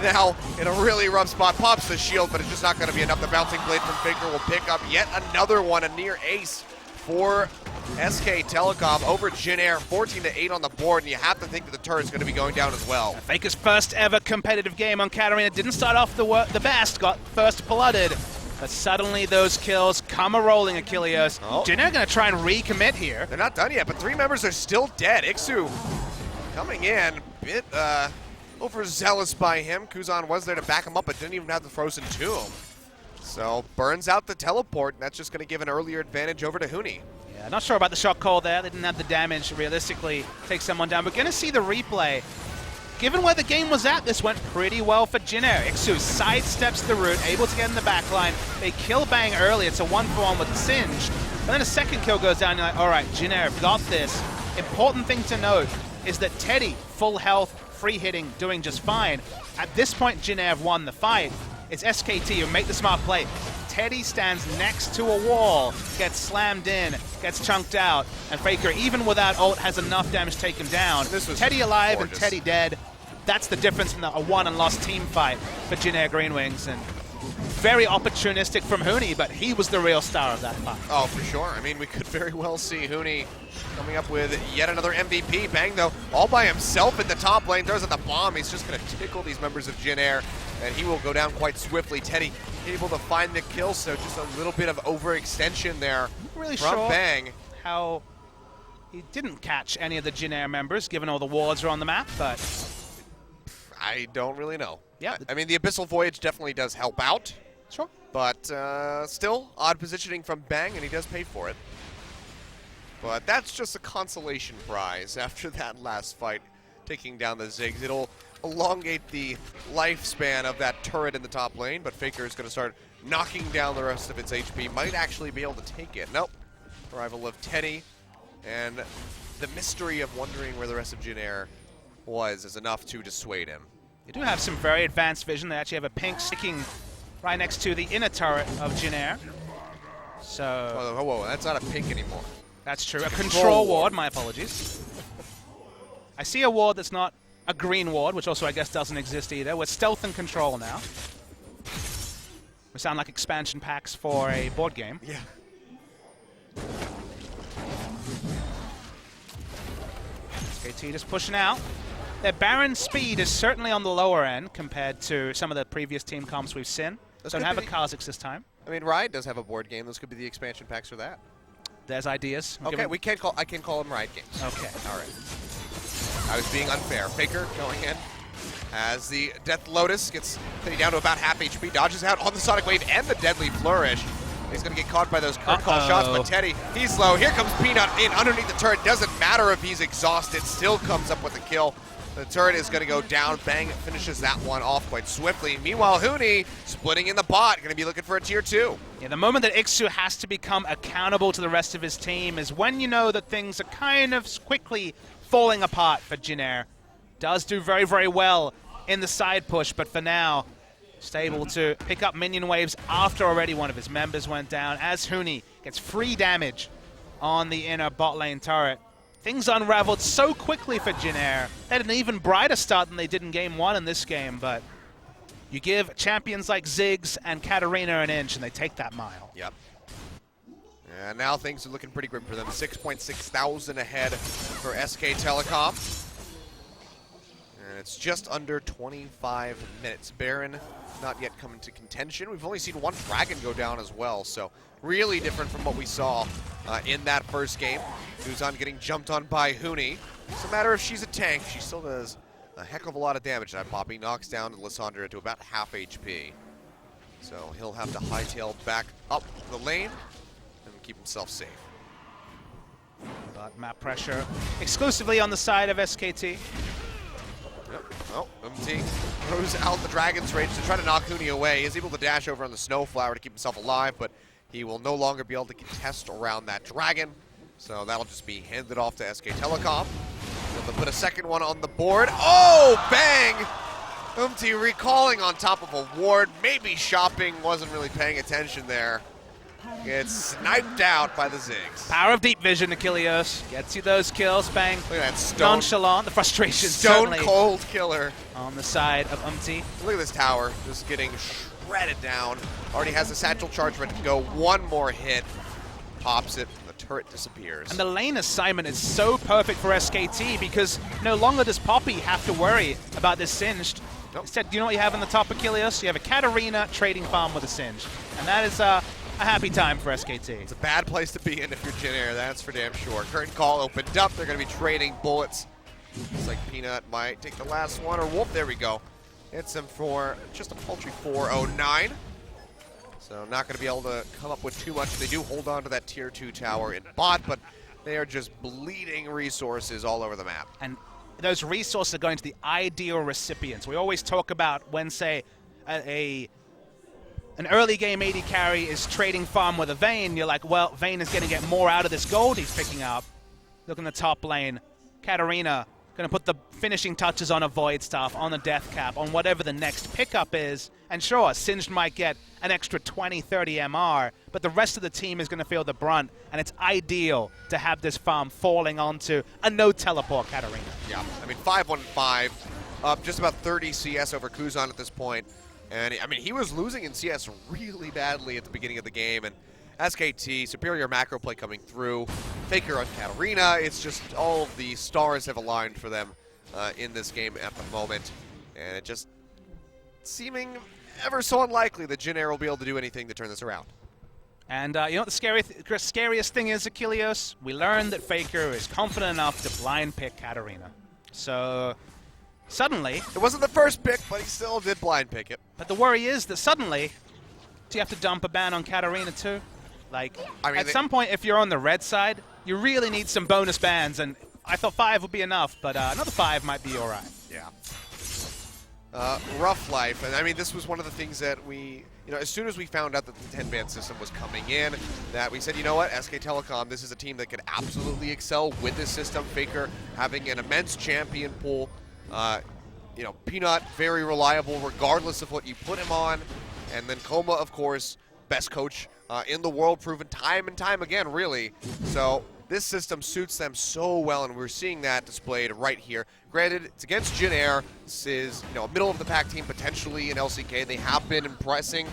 now in a really rough spot, pops the shield, but it's just not going to be enough. The bouncing blade from Faker will pick up yet another one, a near ace for SK Telecom over Jin Air, 14-8 on the board, and you have to think that the turret's going to be going down as well. Faker's first ever competitive game on Katarina didn't start off the best, got first blooded, but suddenly those kills come a-rolling, Achilles. Jin Air going to try and recommit here. They're not done yet, but 3 members are still dead. Ixu coming in, a bit overzealous by him. Kuzan was there to back him up, but didn't even have the Frozen Tomb. So burns out the teleport, and that's just going to give an earlier advantage over to Hooney. Yeah, not sure about the shot call there. They didn't have the damage realistically take someone down. We're going to see the replay. Given where the game was at, this went pretty well for Jin Air. Ixu sidesteps the route, able to get in the back line. They kill Bang early. It's a 1-for-1 with Singe. And then a second kill goes down. You're like, all right, Jin Air got this. Important thing to note is that Teddy, full health, free hitting, doing just fine. At this point, Jin Air have won the fight. It's SKT who make the smart play. Teddy stands next to a wall, gets slammed in, gets chunked out, and Faker, even without ult, has enough damage to take him down. Teddy alive gorgeous. And Teddy dead. That's the difference in a won and lost team fight for Jin Air Green Wings. And very opportunistic from Hooney, but he was the real star of that fight. Oh, for sure. I mean, we could very well see Hooney coming up with yet another MVP. Bang, though, all by himself in the top lane, throws out the bomb. He's just going to tickle these members of Jin Air, and he will go down quite swiftly. Teddy able to find the kill, so just a little bit of overextension there really from sure Bang. How he didn't catch any of the Jin Air members, given all the wards are on the map, but I don't really know. Yeah, I mean, the Abyssal Voyage definitely does help out. Sure. But still, odd positioning from Bang, and he does pay for it. But that's just a consolation prize after that last fight, taking down the Ziggs. It'll elongate the lifespan of that turret in the top lane, but Faker is going to start knocking down the rest of its HP. Might actually be able to take it. Nope. Arrival of Teddy, and the mystery of wondering where the rest of Jin Air was is enough to dissuade him. You do have some very advanced vision. They actually have a pink sticking right next to the inner turret of Jin Air. So whoa, that's not a pink anymore. That's true. A control ward, my apologies. I see a ward that's not a green ward, which also I guess doesn't exist either. We're stealth and control now. We sound like expansion packs for a board game. Yeah. SKT just pushing out. Their Baron speed is certainly on the lower end compared to some of the previous team comps we've seen. Don't have a Kha'Zix this time. I mean, Riot does have a board game. Those could be the expansion packs for that. There's ideas. Okay, I can call them Riot games. Okay. All right. I was being unfair. Faker going in as the Death Lotus gets down to about half HP, dodges out on the Sonic Wave and the Deadly Flourish. He's going to get caught by those Kurt Call shots, but Teddy, he's low. Here comes Peanut in underneath the turret. Doesn't matter if he's exhausted, still comes up with a kill. The turret is going to go down. Bang finishes that one off quite swiftly. Meanwhile, Hooney splitting in the bot, going to be looking for a tier 2. Yeah, the moment that Ixu has to become accountable to the rest of his team is when you know that things are kind of quickly falling apart for Jin Air. does do very, very well in the side push, but for now, just able to pick up minion waves after already one of his members went down, as Huni gets free damage on the inner bot lane turret. Things unraveled so quickly for Jin Air. They had an even brighter start than they did in Game 1 in this game, but you give champions like Ziggs and Katarina an inch, and they take that mile. Yep. And now things are looking pretty grim for them. 6.6 thousand ahead for SK Telecom. And it's just under 25 minutes. Baron not yet coming to contention. We've only seen one dragon go down as well, so really different from what we saw in that first game. Kuzan getting jumped on by Huni. It's a matter if she's a tank. She still does a heck of a lot of damage. That Poppy knocks down Lissandra to about half HP. So he'll have to hightail back up the lane and keep himself safe. But map pressure exclusively on the side of SKT. Yep. Oh, MT throws out the Dragon's Rage to try to knock Huni away. He's able to dash over on the Snowflower to keep himself alive, but he will no longer be able to contest around that Dragon. So that'll just be handed off to SK Telecom. They'll put a second one on the board. Oh, bang! MT recalling on top of a ward. Maybe shopping, wasn't really paying attention there. Gets sniped out by the Ziggs. Power of deep vision, Achilles. Gets you those kills, bang. Look at that stone. Nonchalant, the frustration Stone cold killer. On the side of MT. Look at this tower, just getting shredded down. Already has a satchel charge ready to go. One more hit, pops it, and the turret disappears. And the lane assignment is so perfect for SKT because no longer does Poppy have to worry about this Singed. Nope. Instead, do you know what you have in the top, Achilles? You have a Katarina trading farm with a Singed. And that is a happy time for SKT. It's a bad place to be in if you're Jin Air, that's for damn sure. Curtain call opened up. They're going to be trading bullets. Looks like Peanut might take the last one, or Wolf, there we go. Hits him for just a paltry 409. So not going to be able to come up with too much. They do hold on to that tier 2 tower in bot, but they are just bleeding resources all over the map. And those resources are going to the ideal recipients. We always talk about when, say, an early game AD carry is trading farm with a Vayne. You're like, well, Vayne is going to get more out of this gold he's picking up. Look in the top lane. Katarina going to put the finishing touches on a Void Staff, on the Death Cap, on whatever the next pickup is. And sure, Singed might get an extra 20, 30 MR, but the rest of the team is going to feel the brunt, and it's ideal to have this farm falling onto a no-teleport Katarina. Yeah, I mean, 5-1-5, up just about 30 CS over Kuzan at this point. And, I mean, he was losing in CS really badly at the beginning of the game, and SKT, superior macro play coming through. Faker on Katarina. It's just all of the stars have aligned for them in this game at the moment. And it just seeming ever so unlikely that Jin Air will be able to do anything to turn this around. And you know what the scariest thing is, Achilles? We learned that Faker is confident enough to blind pick Katarina. So suddenly... It wasn't the first pick, but he still did blind pick it. But the worry is that suddenly, do you have to dump a ban on Katarina too? Like, I mean, at some point, if you're on the red side, you really need some bonus bans, and I thought 5 would be enough, but another 5 might be all right. Yeah. Rough life, and I mean, this was one of the things that we, you know, as soon as we found out that the 10-ban system was coming in, that we said, you know what, SK Telecom, this is a team that could absolutely excel with this system. Faker having an immense champion pool, you know, Peanut very reliable regardless of what you put him on, and then Coma, of course, best coach in the world, proven time and time again, really. So this system suits them so well, and we're seeing that displayed right here. Granted, it's against Jin Air. This is, you know, a middle-of-the-pack team potentially in LCK. They have been impressing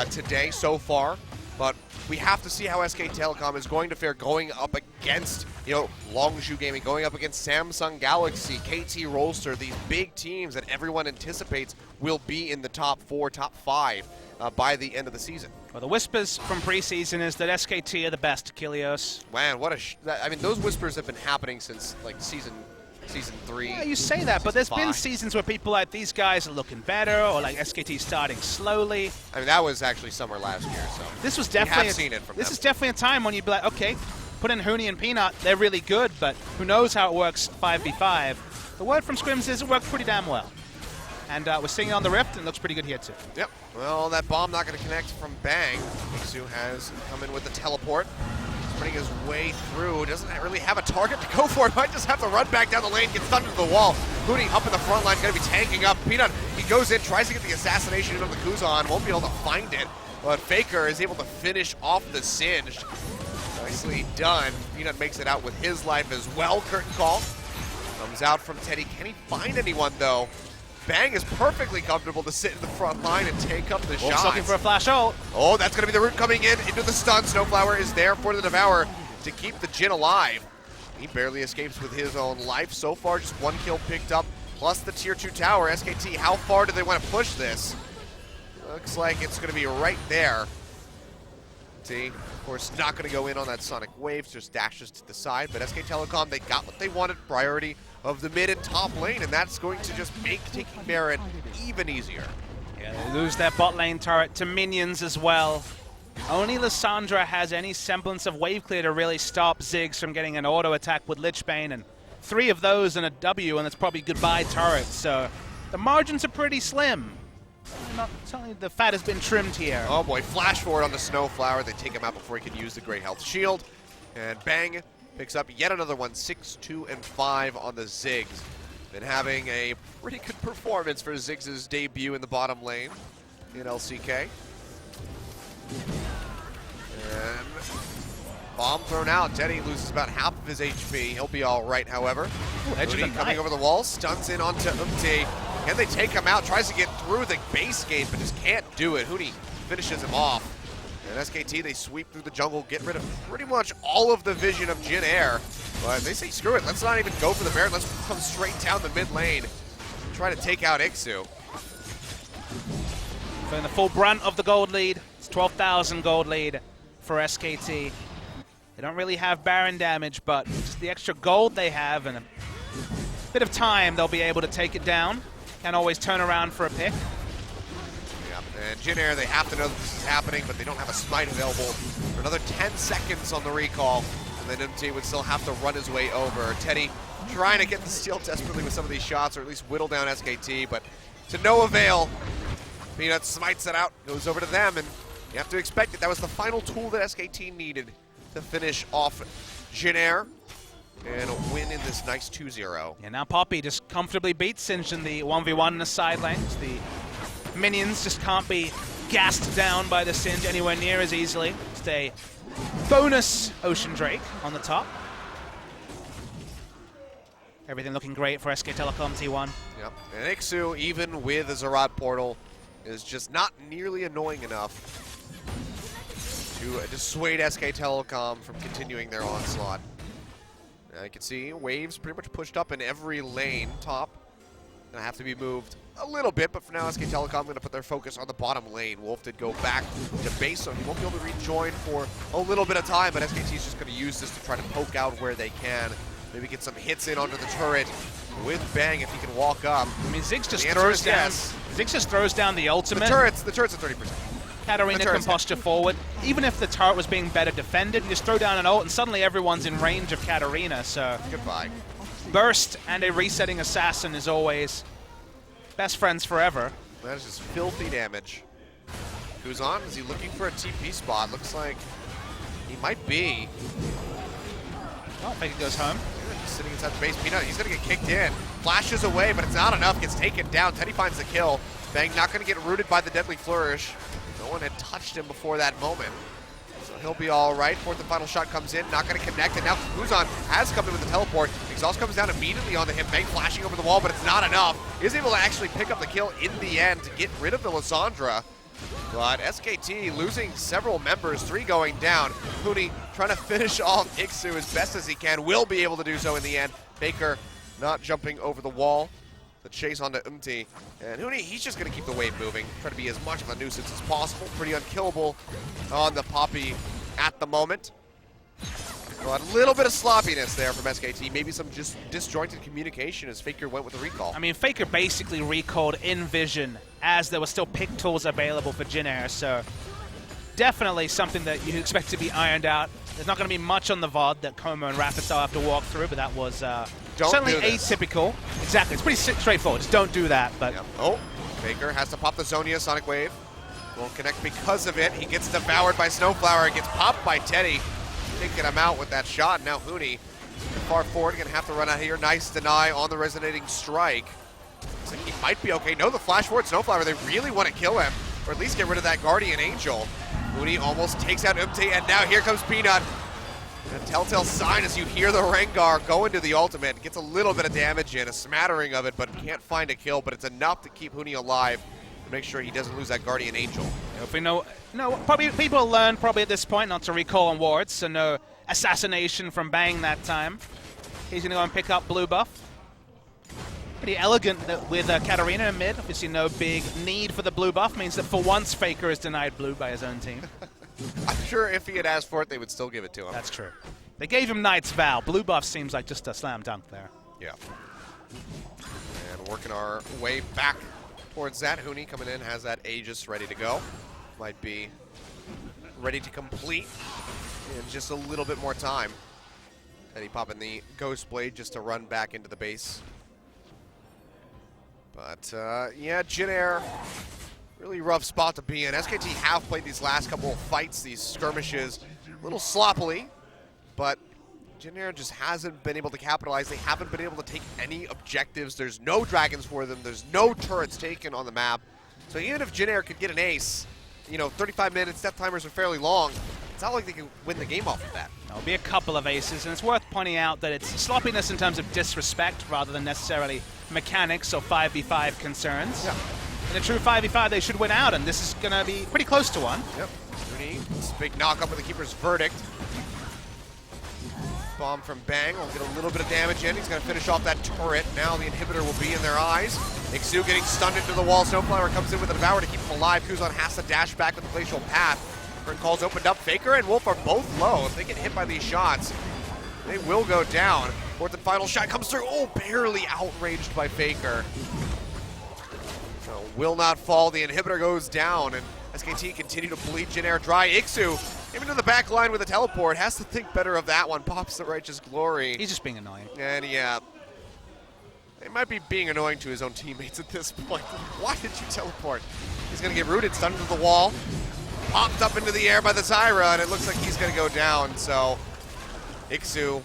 today so far, but we have to see how SK Telecom is going to fare going up against, you know, Longshu Gaming, going up against Samsung Galaxy, KT Rolster, these big teams that everyone anticipates will be in the top 4, top 5 by the end of the season. Well, the whispers from preseason is that SKT are the best, Achilles. Man, what I mean, those whispers have been happening since, like, season 3. Yeah, you say that, but there's been seasons where people like, these guys are looking better, or like SKT starting slowly. I mean, that was actually summer last year, so this was definitely seen it from this them. is definitely a time when you'd be like, okay, put in Huni and Peanut, they're really good, but who knows how it works 5v5. The word from Scrims is it worked pretty damn well. And we're seeing it on the Rift, and it looks pretty good here too. Yep. Well, that bomb not going to connect from Bang. Misu has come in with the teleport. He's running his way through. Doesn't really have a target to go for. Might just have to run back down the lane, get stunned to the wall. Hootie up in the front line, gonna be tanking up. Peanut, he goes in, tries to get the assassination in on the Kuzan, won't be able to find it. But Faker is able to finish off the Singe. Nicely done. Peanut makes it out with his life as well. Curtain call comes out from Teddy. Can he find anyone though? Bang is perfectly comfortable to sit in the front line and take up the shots. Looking for a flash ult. Oh, that's going to be the root coming in into the stun. Snowflower is there for the Devour to keep the Jin alive. He barely escapes with his own life. So far, just 1 kill picked up, plus the tier 2 tower. SKT, how far do they want to push this? Looks like it's going to be right there. See, of course, not going to go in on that Sonic Wave, just dashes to the side. But SK Telecom, they got what they wanted, priority of the mid and top lane, and that's going to just make taking Baron even easier. Yeah, they lose their bot lane turret to minions as well. Only Lissandra has any semblance of wave clear to really stop Ziggs from getting an auto attack with Lichbane, and 3 of those and a W, and that's probably goodbye turret. So the margins are pretty slim. Certainly the fat has been trimmed here. Oh boy, flash forward on the Snowflower. They take him out before he can use the Great Health Shield. And Bang picks up yet another one, 6, 2, and 5 on the Ziggs. Been having a pretty good performance for Ziggs' debut in the bottom lane in LCK. And bomb thrown out. Teddy loses about half of his HP. He'll be all right, however. Hootie coming over the wall, stuns in onto Umti. Can they take him out? Tries to get through the base gate, but just can't do it. Hootie finishes him off. And SKT, they sweep through the jungle, get rid of pretty much all of the vision of Jin Air. But they say, screw it, let's not even go for the Baron. Let's come straight down the mid lane. Try to take out Ixu. Feeling the full brunt of the gold lead. It's 12,000 gold lead for SKT. They don't really have Baron damage, but just the extra gold they have and a bit of time, they'll be able to take it down. Can always turn around for a pick. Yep, and Jin Air, they have to know that this is happening, but they don't have a smite available for another 10 seconds on the recall. And then MT would still have to run his way over. Teddy trying to get the steal desperately with some of these shots, or at least whittle down SKT, but to no avail. Peanut smites it out, goes over to them, and you have to expect it. That was the final tool that SKT needed to finish off Jin Air and win in this nice 2-0. Yeah, now Poppy just comfortably beats Singe in the 1v1 in the side lanes. The minions just can't be gassed down by the Singe anywhere near as easily. Just a bonus Ocean Drake on the top. Everything looking great for SK Telecom T1. Yep, and Ixu, even with a Zerat portal, is just not nearly annoying enough to dissuade SK Telecom from continuing their onslaught. You can see waves pretty much pushed up in every lane. Top gonna have to be moved a little bit, but for now SK Telecom gonna put their focus on the bottom lane. Wolf did go back to base, so he won't be able to rejoin for a little bit of time, but SKT is just gonna use this to try to poke out where they can. Maybe get some hits in onto the turret with Bang if he can walk up. I mean, Ziggs just throws down. Yes. Ziggs just throws down the ultimate. The turret's at 30%. Katarina can posture forward. Even if the turret was being better defended, you just throw down an ult and suddenly everyone's in range of Katarina, so... Goodbye. Burst and a resetting assassin is always best friends forever. That is just filthy damage. Kuzan, is he looking for a TP spot? Looks like he might be. Oh, Faker goes home. Just sitting inside the base. Peanut, he's gonna get kicked in. Flashes away, but it's not enough. Gets taken down. Teddy finds the kill. Bang not gonna get rooted by the deadly flourish. No one had touched him before that moment. So he'll be all right. Fourth and final shot comes in, not gonna connect, and now Kuzan has come in with the teleport. Exhaust comes down immediately onto him. Bang flashing over the wall, but it's not enough. Is able to actually pick up the kill in the end to get rid of the Lissandra. But SKT losing several members, 3 going down. Hootie trying to finish off Ixu as best as he can, will be able to do so in the end. Faker not jumping over the wall. The chase onto Umti. And Hootie, he's just going to keep the wave moving, try to be as much of a nuisance as possible. Pretty unkillable on the Poppy at the moment. But a little bit of sloppiness there from SKT. Maybe some just disjointed communication as Faker went with the recall. I mean, Faker basically recalled in vision as there were still pick tools available for Jin Air, so definitely something that you expect to be ironed out. There's not going to be much on the VOD that Como and Rapid Style have to walk through, but that was certainly atypical. Exactly, it's pretty straightforward. Just don't do that. But yep. Oh, Faker has to pop the Zonia Sonic Wave. Won't connect because of it. He gets devoured by Snowflower. Gets popped by Teddy. Taking him out with that shot. Now Hootie far forward. Gonna have to run out here. Nice deny on the resonating strike. Looks like he might be okay. No, the flash forward Snowflower. They really want to kill him, or at least get rid of that Guardian Angel. Mooney almost takes out Umte, and now here comes Peanut. A telltale sign as you hear the Rengar go into the ultimate. Gets a little bit of damage in, a smattering of it, but can't find a kill, but it's enough to keep Huni alive to make sure he doesn't lose that Guardian Angel. If we know, probably people learn at this point not to recall on wards, so no assassination from Bang that time. He's gonna go and pick up blue buff. Pretty elegant with Katarina in mid. Obviously no big need for the blue buff, means that for once Faker is denied blue by his own team. I'm sure if he had asked for it, they would still give it to him. That's true. They gave him Knight's Vow. Blue buff seems like just a slam dunk there. Yeah. And working our way back towards that. Huni coming in, has that Aegis ready to go. Might be ready to complete in just a little bit more time. And he popping the Ghost Blade just to run back into the base. But yeah, Jin Air, really rough spot to be in. SKT have played these last couple of fights, these skirmishes, a little sloppily, but Jin Air just hasn't been able to capitalize. They haven't been able to take any objectives. There's no dragons for them. There's no turrets taken on the map. So even if Jin Air could get an ace, 35 minutes, death timers are fairly long. It's not like they can win the game off of that. There'll be a couple of aces, and it's worth pointing out that it's sloppiness in terms of disrespect rather than necessarily mechanics or 5v5 concerns. Yeah. In a true 5v5, they should win out, and this is going to be pretty close to one. Yep. Rooney, this big knock up with the keeper's verdict. Bomb from Bang will get a little bit of damage in. He's going to finish off that turret. Now the inhibitor will be in their eyes. Ixu getting stunned into the wall. Snowflower comes in with a devour to keep him alive. Kuzan has to dash back with the glacial path. Current calls opened up. Faker and Wolf are both low. If they get hit by these shots, they will go down. Fourth and final shot comes through. Oh, barely outraged by Faker. So will not fall. The inhibitor goes down, and SKT continue to bleed Jin Air dry. Ixu, even to the back line with a teleport, has to think better of that one. Pops the Righteous Glory. He's just being annoying. And yeah, it might be being annoying to his own teammates at this point. Why did you teleport? He's going to get rooted, stunned to the wall. Popped up into the air by the Zyra, and it looks like he's going to go down. So Ixu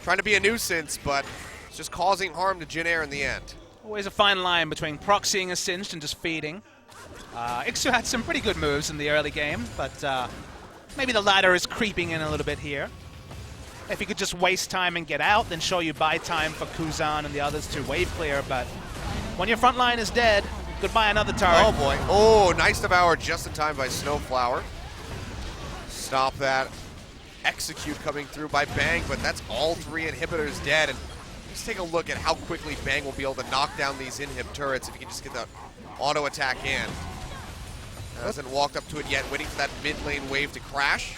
trying to be a nuisance, but it's just causing harm to Jin Air in the end. Always a fine line between proxying a Singed and just feeding. Ixu had some pretty good moves in the early game, but maybe the ladder is creeping in a little bit here. If you could just waste time and get out, then sure you buy time for Kuzan and the others to wave clear, but when your front line is dead, goodbye another turret. Oh boy. Oh, nice devour just in time by Snowflower. Stop that. Execute coming through by Bang, but that's all three inhibitors dead. And let's take a look at how quickly Bang will be able to knock down these inhib turrets if he can just get the auto attack in. Hasn't walked up to it yet, waiting for that mid lane wave to crash.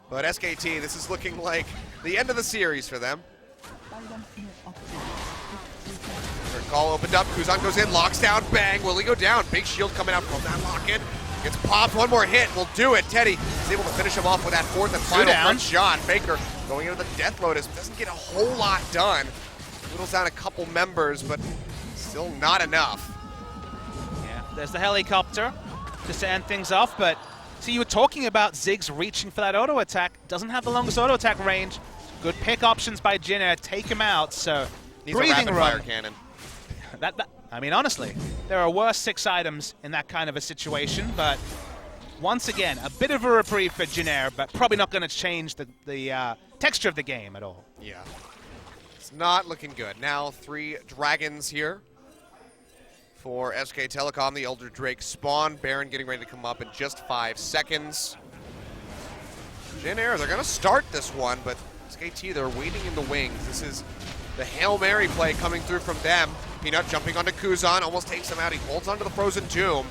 But SKT, this is looking like the end of the series for them. Third call opened up, Kuzan goes in, locks down, Bang, will he go down? Big shield coming out from that lock-in. Gets popped, one more hit, will do it. Teddy is able to finish him off with that fourth and final front shot. Faker going into the Death Lotus, doesn't get a whole lot done. Whittles down a couple members, but still not enough. Yeah, there's the helicopter just to end things off, but see, you were talking about Ziggs reaching for that auto attack. Doesn't have the longest auto attack range. Good pick options by Jin Air, take him out, so Needs a rapid fire cannon. I mean, honestly, there are worse 6 items in that kind of a situation, but once again, a bit of a reprieve for Jin Air, but probably not going to change the texture of the game at all. Yeah, it's not looking good. Now 3 dragons here for SK Telecom. The Elder Drake spawn. Baron getting ready to come up in just 5 seconds. Jin Air, they're going to start this one, but SKT, they're waiting in the wings. This is the Hail Mary play coming through from them. Peanut jumping onto Kuzan, almost takes him out. He holds onto the Frozen Tomb.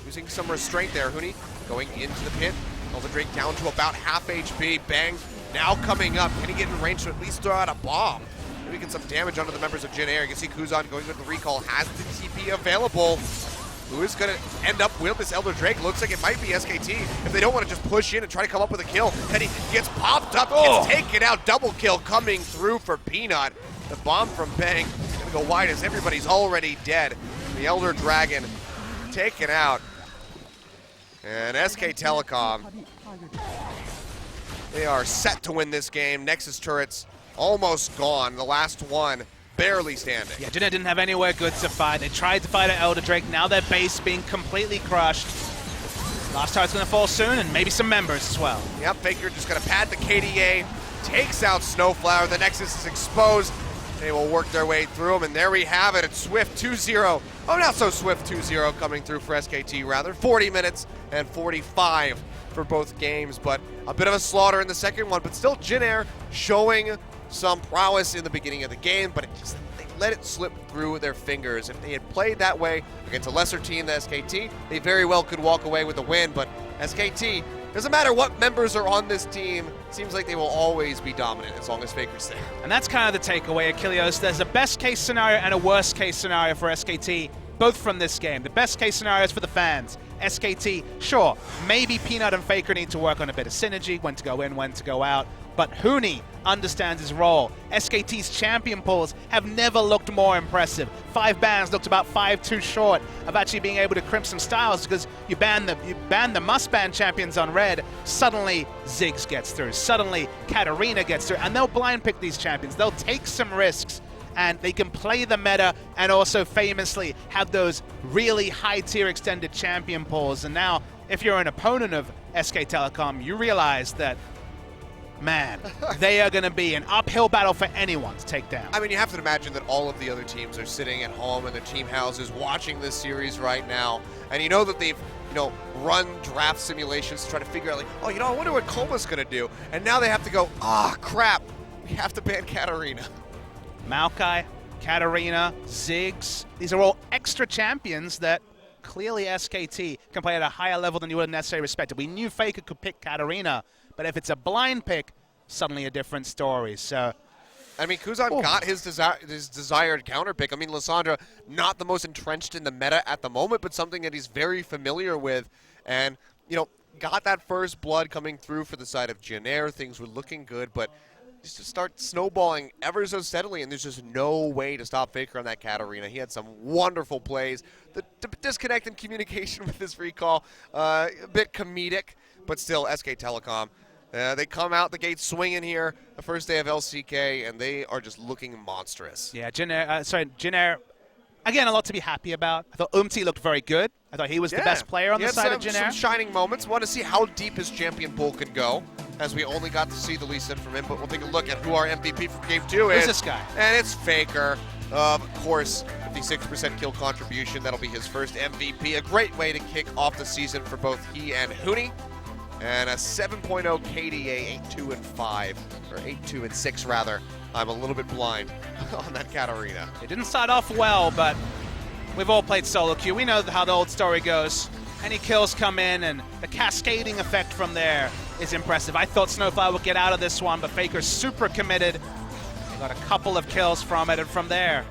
Using some restraint there. Huni going into the pit. Elder Drake down to about half HP. Bang now coming up. Can he get in range to at least throw out a bomb? Maybe get some damage onto the members of Jin Air. You can see Kuzan going with the recall. Has the TP available. Who is going to end up with this Elder Drake? Looks like it might be SKT if they don't want to just push in and try to come up with a kill. Then he gets popped up, gets taken out. Double kill coming through for Peanut. The bomb from Bang going to go wide as everybody's already dead. The Elder Dragon taken out. And SK Telecom, they are set to win this game. Nexus turrets almost gone. The last one barely standing. Yeah, Jin Air didn't have anywhere good to fight. They tried to fight at Elder Drake. Now their base being completely crushed. Last target's going to fall soon, and maybe some members as well. Yep, Faker just going to pad the KDA, takes out Snowflower. The Nexus is exposed. They will work their way through them, and there we have it. It's Swift 2-0. Oh, not so Swift 2-0 coming through for SKT, rather. 40 minutes and 45 for both games, but a bit of a slaughter in the second one. But still, Jin Air showing some prowess in the beginning of the game, but they let it slip through their fingers. If they had played that way against a lesser team than SKT, they very well could walk away with a win, but SKT, doesn't matter what members are on this team, seems like they will always be dominant as long as Faker's there. And that's kind of the takeaway, Achilleos. There's a best case scenario and a worst case scenario for SKT, both from this game. The best case scenario is for the fans. SKT, sure, maybe Peanut and Faker need to work on a bit of synergy, when to go in, when to go out, but Huni understands his role. SKT's champion pools have never looked more impressive. 5 bans looked about 5 too short of actually being able to crimp some styles, because you ban the must-ban champions on red, suddenly Ziggs gets through, suddenly Katarina gets through, and they'll blind pick these champions. They'll take some risks, and they can play the meta and also famously have those really high-tier extended champion pools. And now, if you're an opponent of SK Telecom, you realize that, man, they are going to be an uphill battle for anyone to take down. I mean, you have to imagine that all of the other teams are sitting at home in their team houses watching this series right now, and you know that they've run draft simulations to try to figure out, like, oh, I wonder what Koma's going to do, and now they have to go, crap, we have to ban Katarina. Maokai, Katarina, Ziggs, these are all extra champions that clearly SKT can play at a higher level than you would have necessarily expected. We knew Faker could pick Katarina, but if it's a blind pick, suddenly a different story. So, I mean, Kuzan got his desired counter pick. I mean, Lissandra, not the most entrenched in the meta at the moment, but something that he's very familiar with. And, got that first blood coming through for the side of Jin Air. Things were looking good, but just to start snowballing ever so steadily, and there's just no way to stop Faker on that Katarina. He had some wonderful plays. The disconnect in communication with this recall, a bit comedic, but still, SK Telecom. They come out the gate swinging here, the first day of LCK, and they are just looking monstrous. Yeah, Jin Air, again, a lot to be happy about. I thought Umti looked very good. I thought he was the best player on the side of Jin Air. Some shining moments. Want to see how deep his champion pool can go, as we only got to see the Lee Sin from him, but we'll take a look at who our MVP for Game 2 is. Who's this guy? And it's Faker. Of course, 56% kill contribution. That'll be his first MVP. A great way to kick off the season for both he and Huni. And a 7.0 KDA, 8-2-5, or 8-2-6 rather. I'm a little bit blind on that Katarina. It didn't start off well, but we've all played solo queue. We know how the old story goes. Any kills come in, and the cascading effect from there is impressive. I thought Snowflower would get out of this one, but Faker's super committed. He got a couple of kills from it, and from there,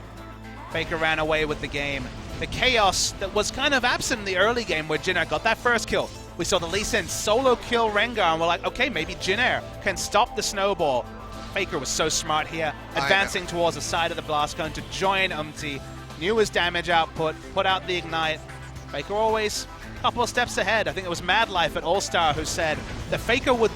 Faker ran away with the game. The chaos that was kind of absent in the early game where Jin Air got that first kill. We saw the Lee Sin solo kill Rengar, and we're like, okay, maybe Jin Air can stop the snowball. Faker was so smart here, advancing towards the side of the blast cone to join Umti. Knew his damage output, put out the ignite. Faker always a couple of steps ahead. I think it was Mad Life at All-Star who said that Faker would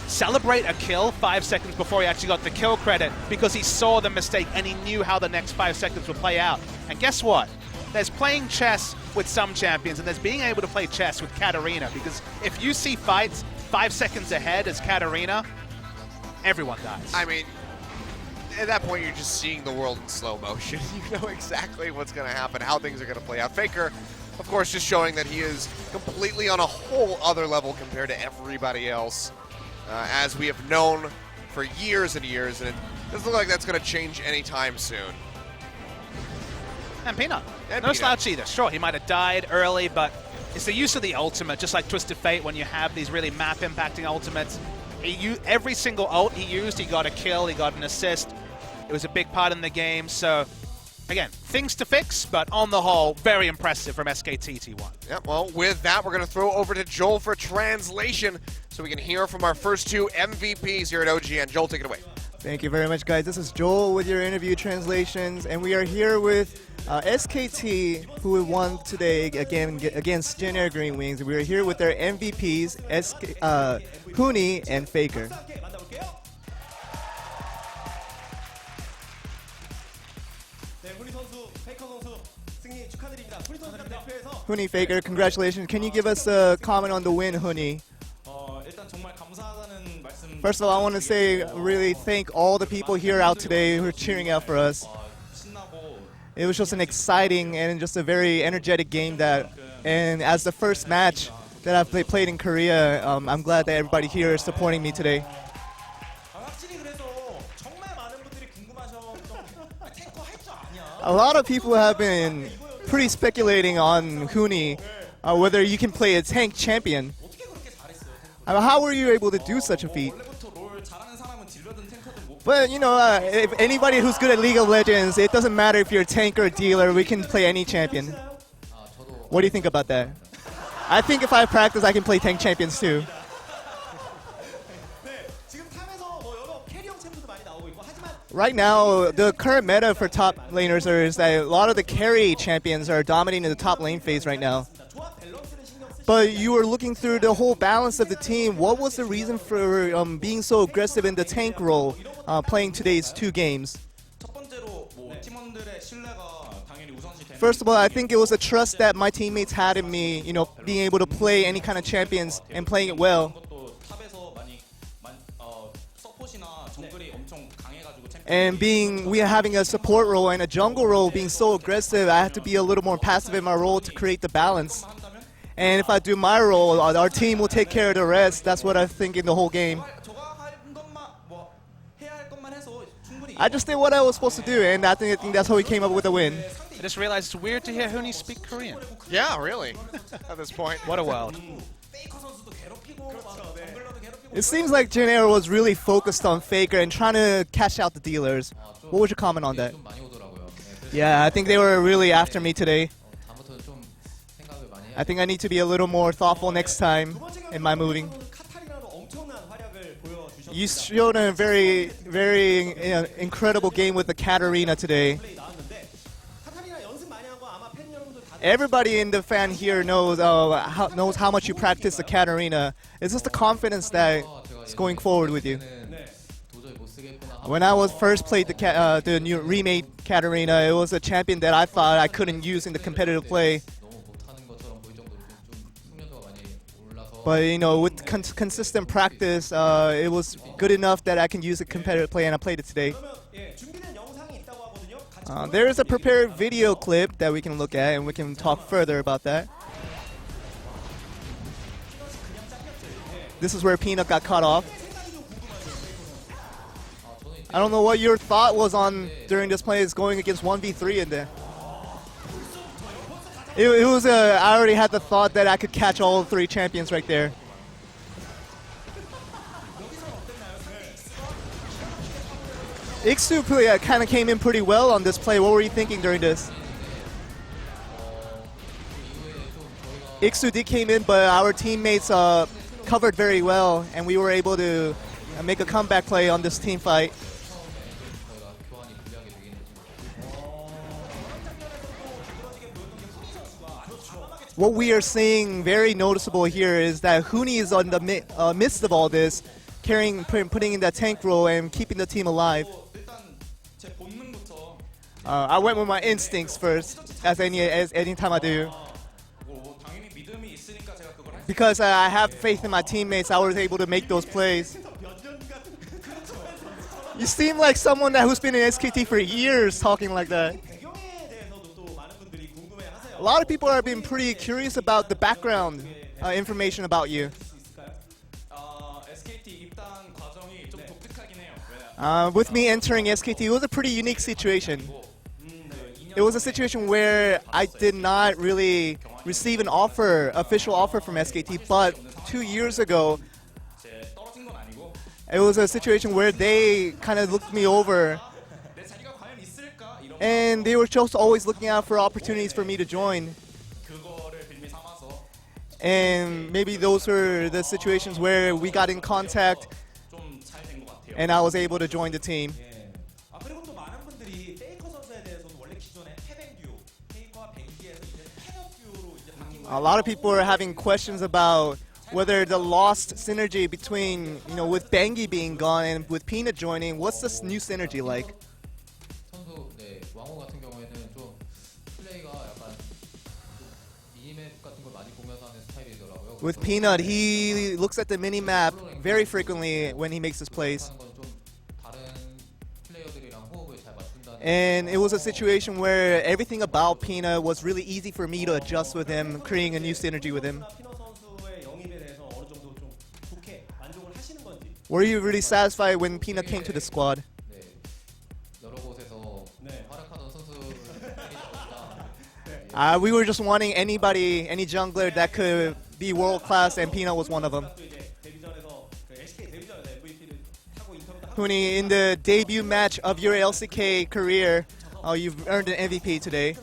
celebrate a kill 5 seconds before he actually got the kill credit because he saw the mistake and he knew how the next 5 seconds would play out. And guess what? There's playing chess with some champions, and there's being able to play chess with Katarina, because if you see fights 5 seconds ahead as Katarina, everyone dies. I mean, at that point, you're just seeing the world in slow motion. You know exactly what's going to happen, how things are going to play out. Faker, of course, just showing that he is completely on a whole other level compared to everybody else, as we have known for years and years, and it doesn't look like that's going to change anytime soon. And Peanut. No slouch either. Sure, he might have died early, but it's the use of the ultimate, just like Twisted Fate when you have these really map-impacting ultimates. Every single ult he used, he got a kill, he got an assist. It was a big part in the game, so again, things to fix, but on the whole, very impressive from SKT T1. Yep, well, with that, we're going to throw over to Joel for translation so we can hear from our first 2 MVPs here at OGN. Joel, take it away. Thank you very much, guys. This is Joel with your interview translations, and we are here with SKT, who won today against Jin Air Green Wings. We are here with their MVPs, Huni and Faker. Huni Faker, congratulations. Can you give us a comment on the win, Huni? First of all, I want to say really thank all the people here out today who are cheering out for us. It was just an exciting and just a very energetic game and as the first match that I've played in Korea, I'm glad that everybody here is supporting me today. A lot of people have been pretty speculating on Huni, whether you can play a tank champion. How were you able to do such a feat? But you know, if anybody who's good at League of Legends, it doesn't matter if you're a tank or a dealer, we can play any champion. What do you think about that? I think if I practice, I can play tank champions too. Right now, the current meta for top laners is that a lot of the carry champions are dominating the top lane phase right now. But you were looking through the whole balance of the team. What was the reason for being so aggressive in the tank role, playing today's 2 games? First of all, I think it was a trust that my teammates had in me, you know, being able to play any kind of champions and playing it well. And we are having a support role and a jungle role being so aggressive, I have to be a little more passive in my role to create the balance. And if I do my role, our team will take care of the rest. That's what I think in the whole game. I just did what I was supposed to do, and I think that's how we came up with the win. I just realized it's weird to hear Huni speak Korean. Yeah, really. At this point. What a world. It seems like Jin Air was really focused on Faker and trying to cash out the dealers. What was your comment on that? Yeah, I think they were really after me today. I think I need to be a little more thoughtful next time in my moving. You showed a very, very incredible game with the Katarina today. Everybody in the fan here knows how much you practice the Katarina. It's just the confidence that is going forward with you. When I was first played the new remade Katarina, it was a champion that I thought I couldn't use in the competitive play. But you know, with consistent practice, it was good enough that I can use a competitive play, and I played it today. There is a prepared video clip that we can look at, and we can talk further about that. This is where Peanut got cut off. I don't know what your thought was on during this play is going against 1v3 in there. It was I already had the thought that I could catch all 3 champions right there. Iksu kind of came in pretty well on this play. What were you thinking during this? Iksu did came in, but our teammates covered very well, and we were able to make a comeback play on this team fight. What we are seeing very noticeable here is that Huni is on the midst of all this, putting in that tank role and keeping the team alive. I went with my instincts first, as any time I do. Because I have faith in my teammates, I was able to make those plays. You seem like someone who's been in SKT for years talking like that. A lot of people have been pretty curious about the background information about you. With me entering SKT, it was a pretty unique situation. It was a situation where I did not really receive an official offer from SKT, but 2 years ago, it was a situation where they kind of looked me over, and they were just always looking out for opportunities for me to join. And maybe those were the situations where we got in contact, and I was able to join the team. A lot of people are having questions about whether the lost synergy between, with Bengi being gone and with Peanut joining, what's this new synergy like? With Peanut, he looks at the mini-map very frequently when he makes his plays. And it was a situation where everything about Peanut was really easy for me to adjust with him, creating a new synergy with him. Were you really satisfied when Peanut came to the squad? We were just wanting anybody, any jungler that could be world class, and Peanut was one of them. Huni, in the debut match of your LCK career, you've earned an MVP today.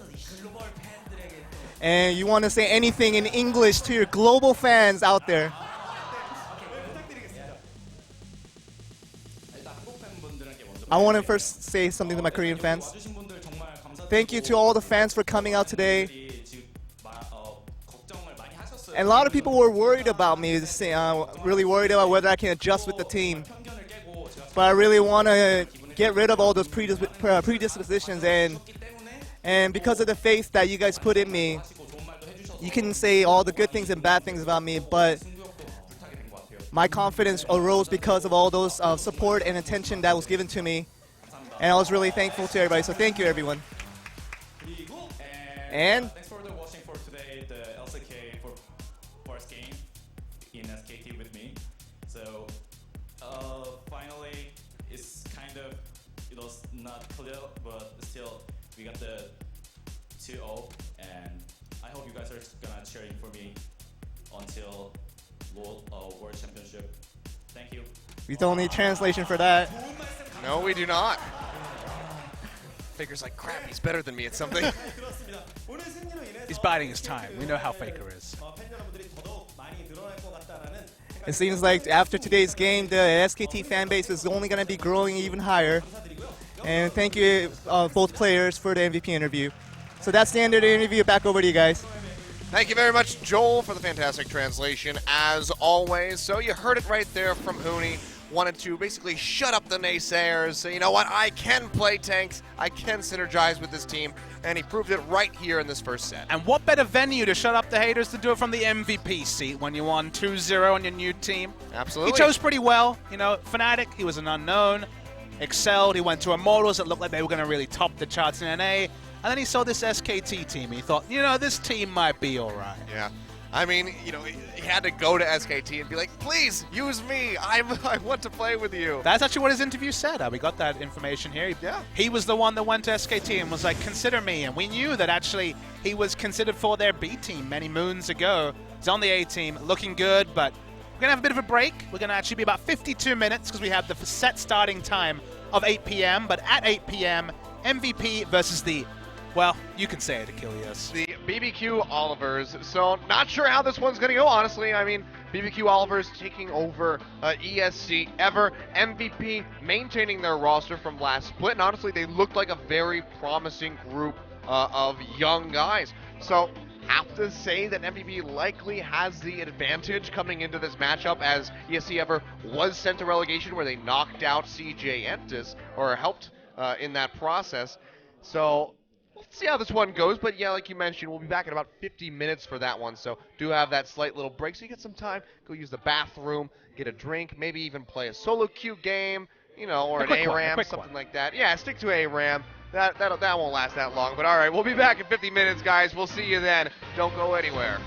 And you want to say anything in English to your global fans out there? I want to first say something to my Korean fans. Thank you to all the fans for coming out today. And a lot of people were worried about me, really worried about whether I can adjust with the team. But I really want to get rid of all those predispositions, and because of the faith that you guys put in me, you can say all the good things and bad things about me, but my confidence arose because of all those support and attention that was given to me. And I was really thankful to everybody, so thank you, everyone. And thanks for watching for today, the LCK for first game in SKT with me. So finally, it's kind of, it was not clear, but still we got the 2-0, and I hope you guys are gonna cheering for me until World Championship. Thank you. we don't need translation for that. No, we do not. Faker's like, crap, he's better than me at something. He's biding his time. We know how Faker is. It seems like after today's game, the SKT fan base is only going to be growing even higher. And thank you, both players, for the MVP interview. So that's the end of the interview. Back over to you guys. Thank you very much, Joel, for the fantastic translation, as always. So you heard it right there from Huni. Wanted to basically shut up the naysayers, say, you know what, I can play tanks, I can synergize with this team, and he proved it right here in this first set. And what better venue to shut up the haters to do it from the MVP seat when you won 2-0 on your new team? Absolutely. He chose pretty well. You know, Fnatic, he was an unknown, excelled, he went to Immortals, it looked like they were going to really top the charts in NA, and then he saw this SKT team, he thought, you know, this team might be all right. Yeah. I mean, you know, he had to go to SKT and be like, please, use me. I want to play with you. That's actually what his interview said. We got that information here. Yeah. He was the one that went to SKT and was like, consider me. And we knew that actually he was considered for their B team many moons ago. He's on the A team, looking good, but we're going to have a bit of a break. We're going to actually be about 52 minutes because we have the set starting time of 8 p.m. But at 8 p.m., MVP versus the, well, you can say it, Achilles. The BBQ Olivers. So not sure how this one's going to go, honestly. I mean, BBQ Olivers taking over ESC Ever. MVP maintaining their roster from last split. And honestly, they looked like a very promising group of young guys. So have to say that MVP likely has the advantage coming into this matchup, as ESC Ever was sent to relegation where they knocked out CJ Entis, or helped in that process. So let's see how this one goes, but yeah, like you mentioned, we'll be back in about 50 minutes for that one, so do have that slight little break so you get some time, go use the bathroom, get a drink, maybe even play a solo queue game, you know, or an ARAM, something like that. Yeah, stick to ARAM. That won't last that long, but all right, we'll be back in 50 minutes, guys. We'll see you then. Don't go anywhere.